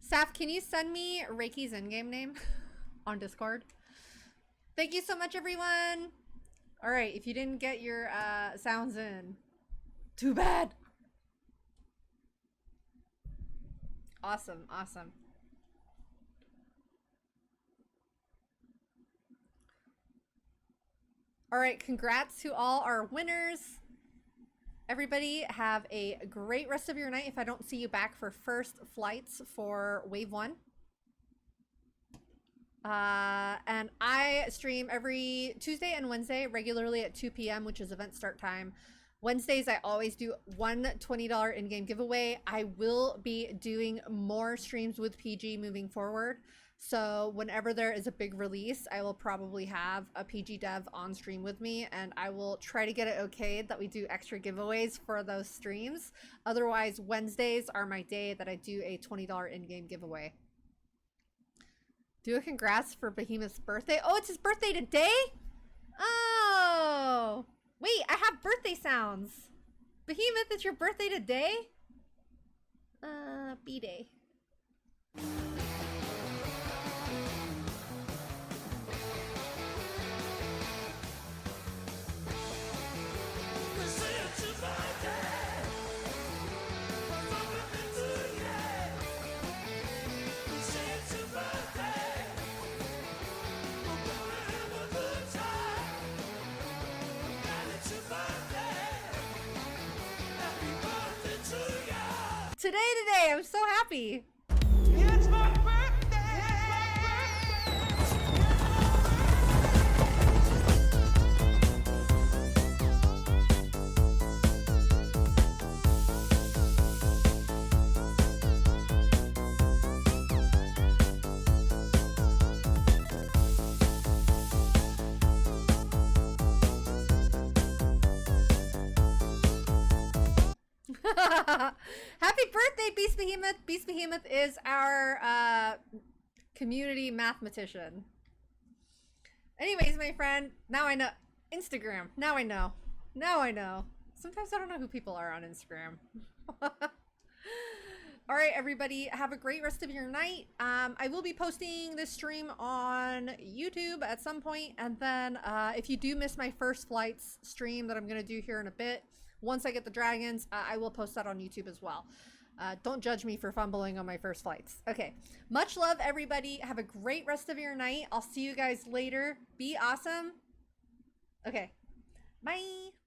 Saf, can you send me Reiki's in-game name on Discord? Thank you so much, everyone. All right, if you didn't get your sounds in, too bad. Awesome, awesome. All right, congrats to all our winners. Everybody have a great rest of your night if I don't see you back for first flights for Wave 1. And I stream every Tuesday and Wednesday regularly at 2 p.m., which is event start time. Wednesdays, I always do one $20 in-game giveaway. I will be doing more streams with PG moving forward. So whenever there is a big release, I will probably have a PG dev on stream with me, and I will try to get it okayed that we do extra giveaways for those streams. Otherwise, Wednesdays are my day that I do a $20 in-game giveaway. Do a congrats for Behemoth's birthday. Oh, it's his birthday today? Oh. Wait, I have birthday sounds. Behemoth, it's your birthday today? B-Day. Today, I'm so happy. It's my birthday! Happy birthday, Beast Behemoth. Beast Behemoth is our community mathematician. Anyways, my friend, now I know. Instagram. Now I know. Now I know. Sometimes I don't know who people are on Instagram. All right, everybody, have a great rest of your night. I will be posting this stream on YouTube at some point, and then if you do miss my first flights stream that I'm going to do here in a bit, once I get the dragons, I will post that on YouTube as well. Don't judge me for fumbling on my first flights. Okay, much love, everybody. Have a great rest of your night. I'll see you guys later. Be awesome. Okay, bye.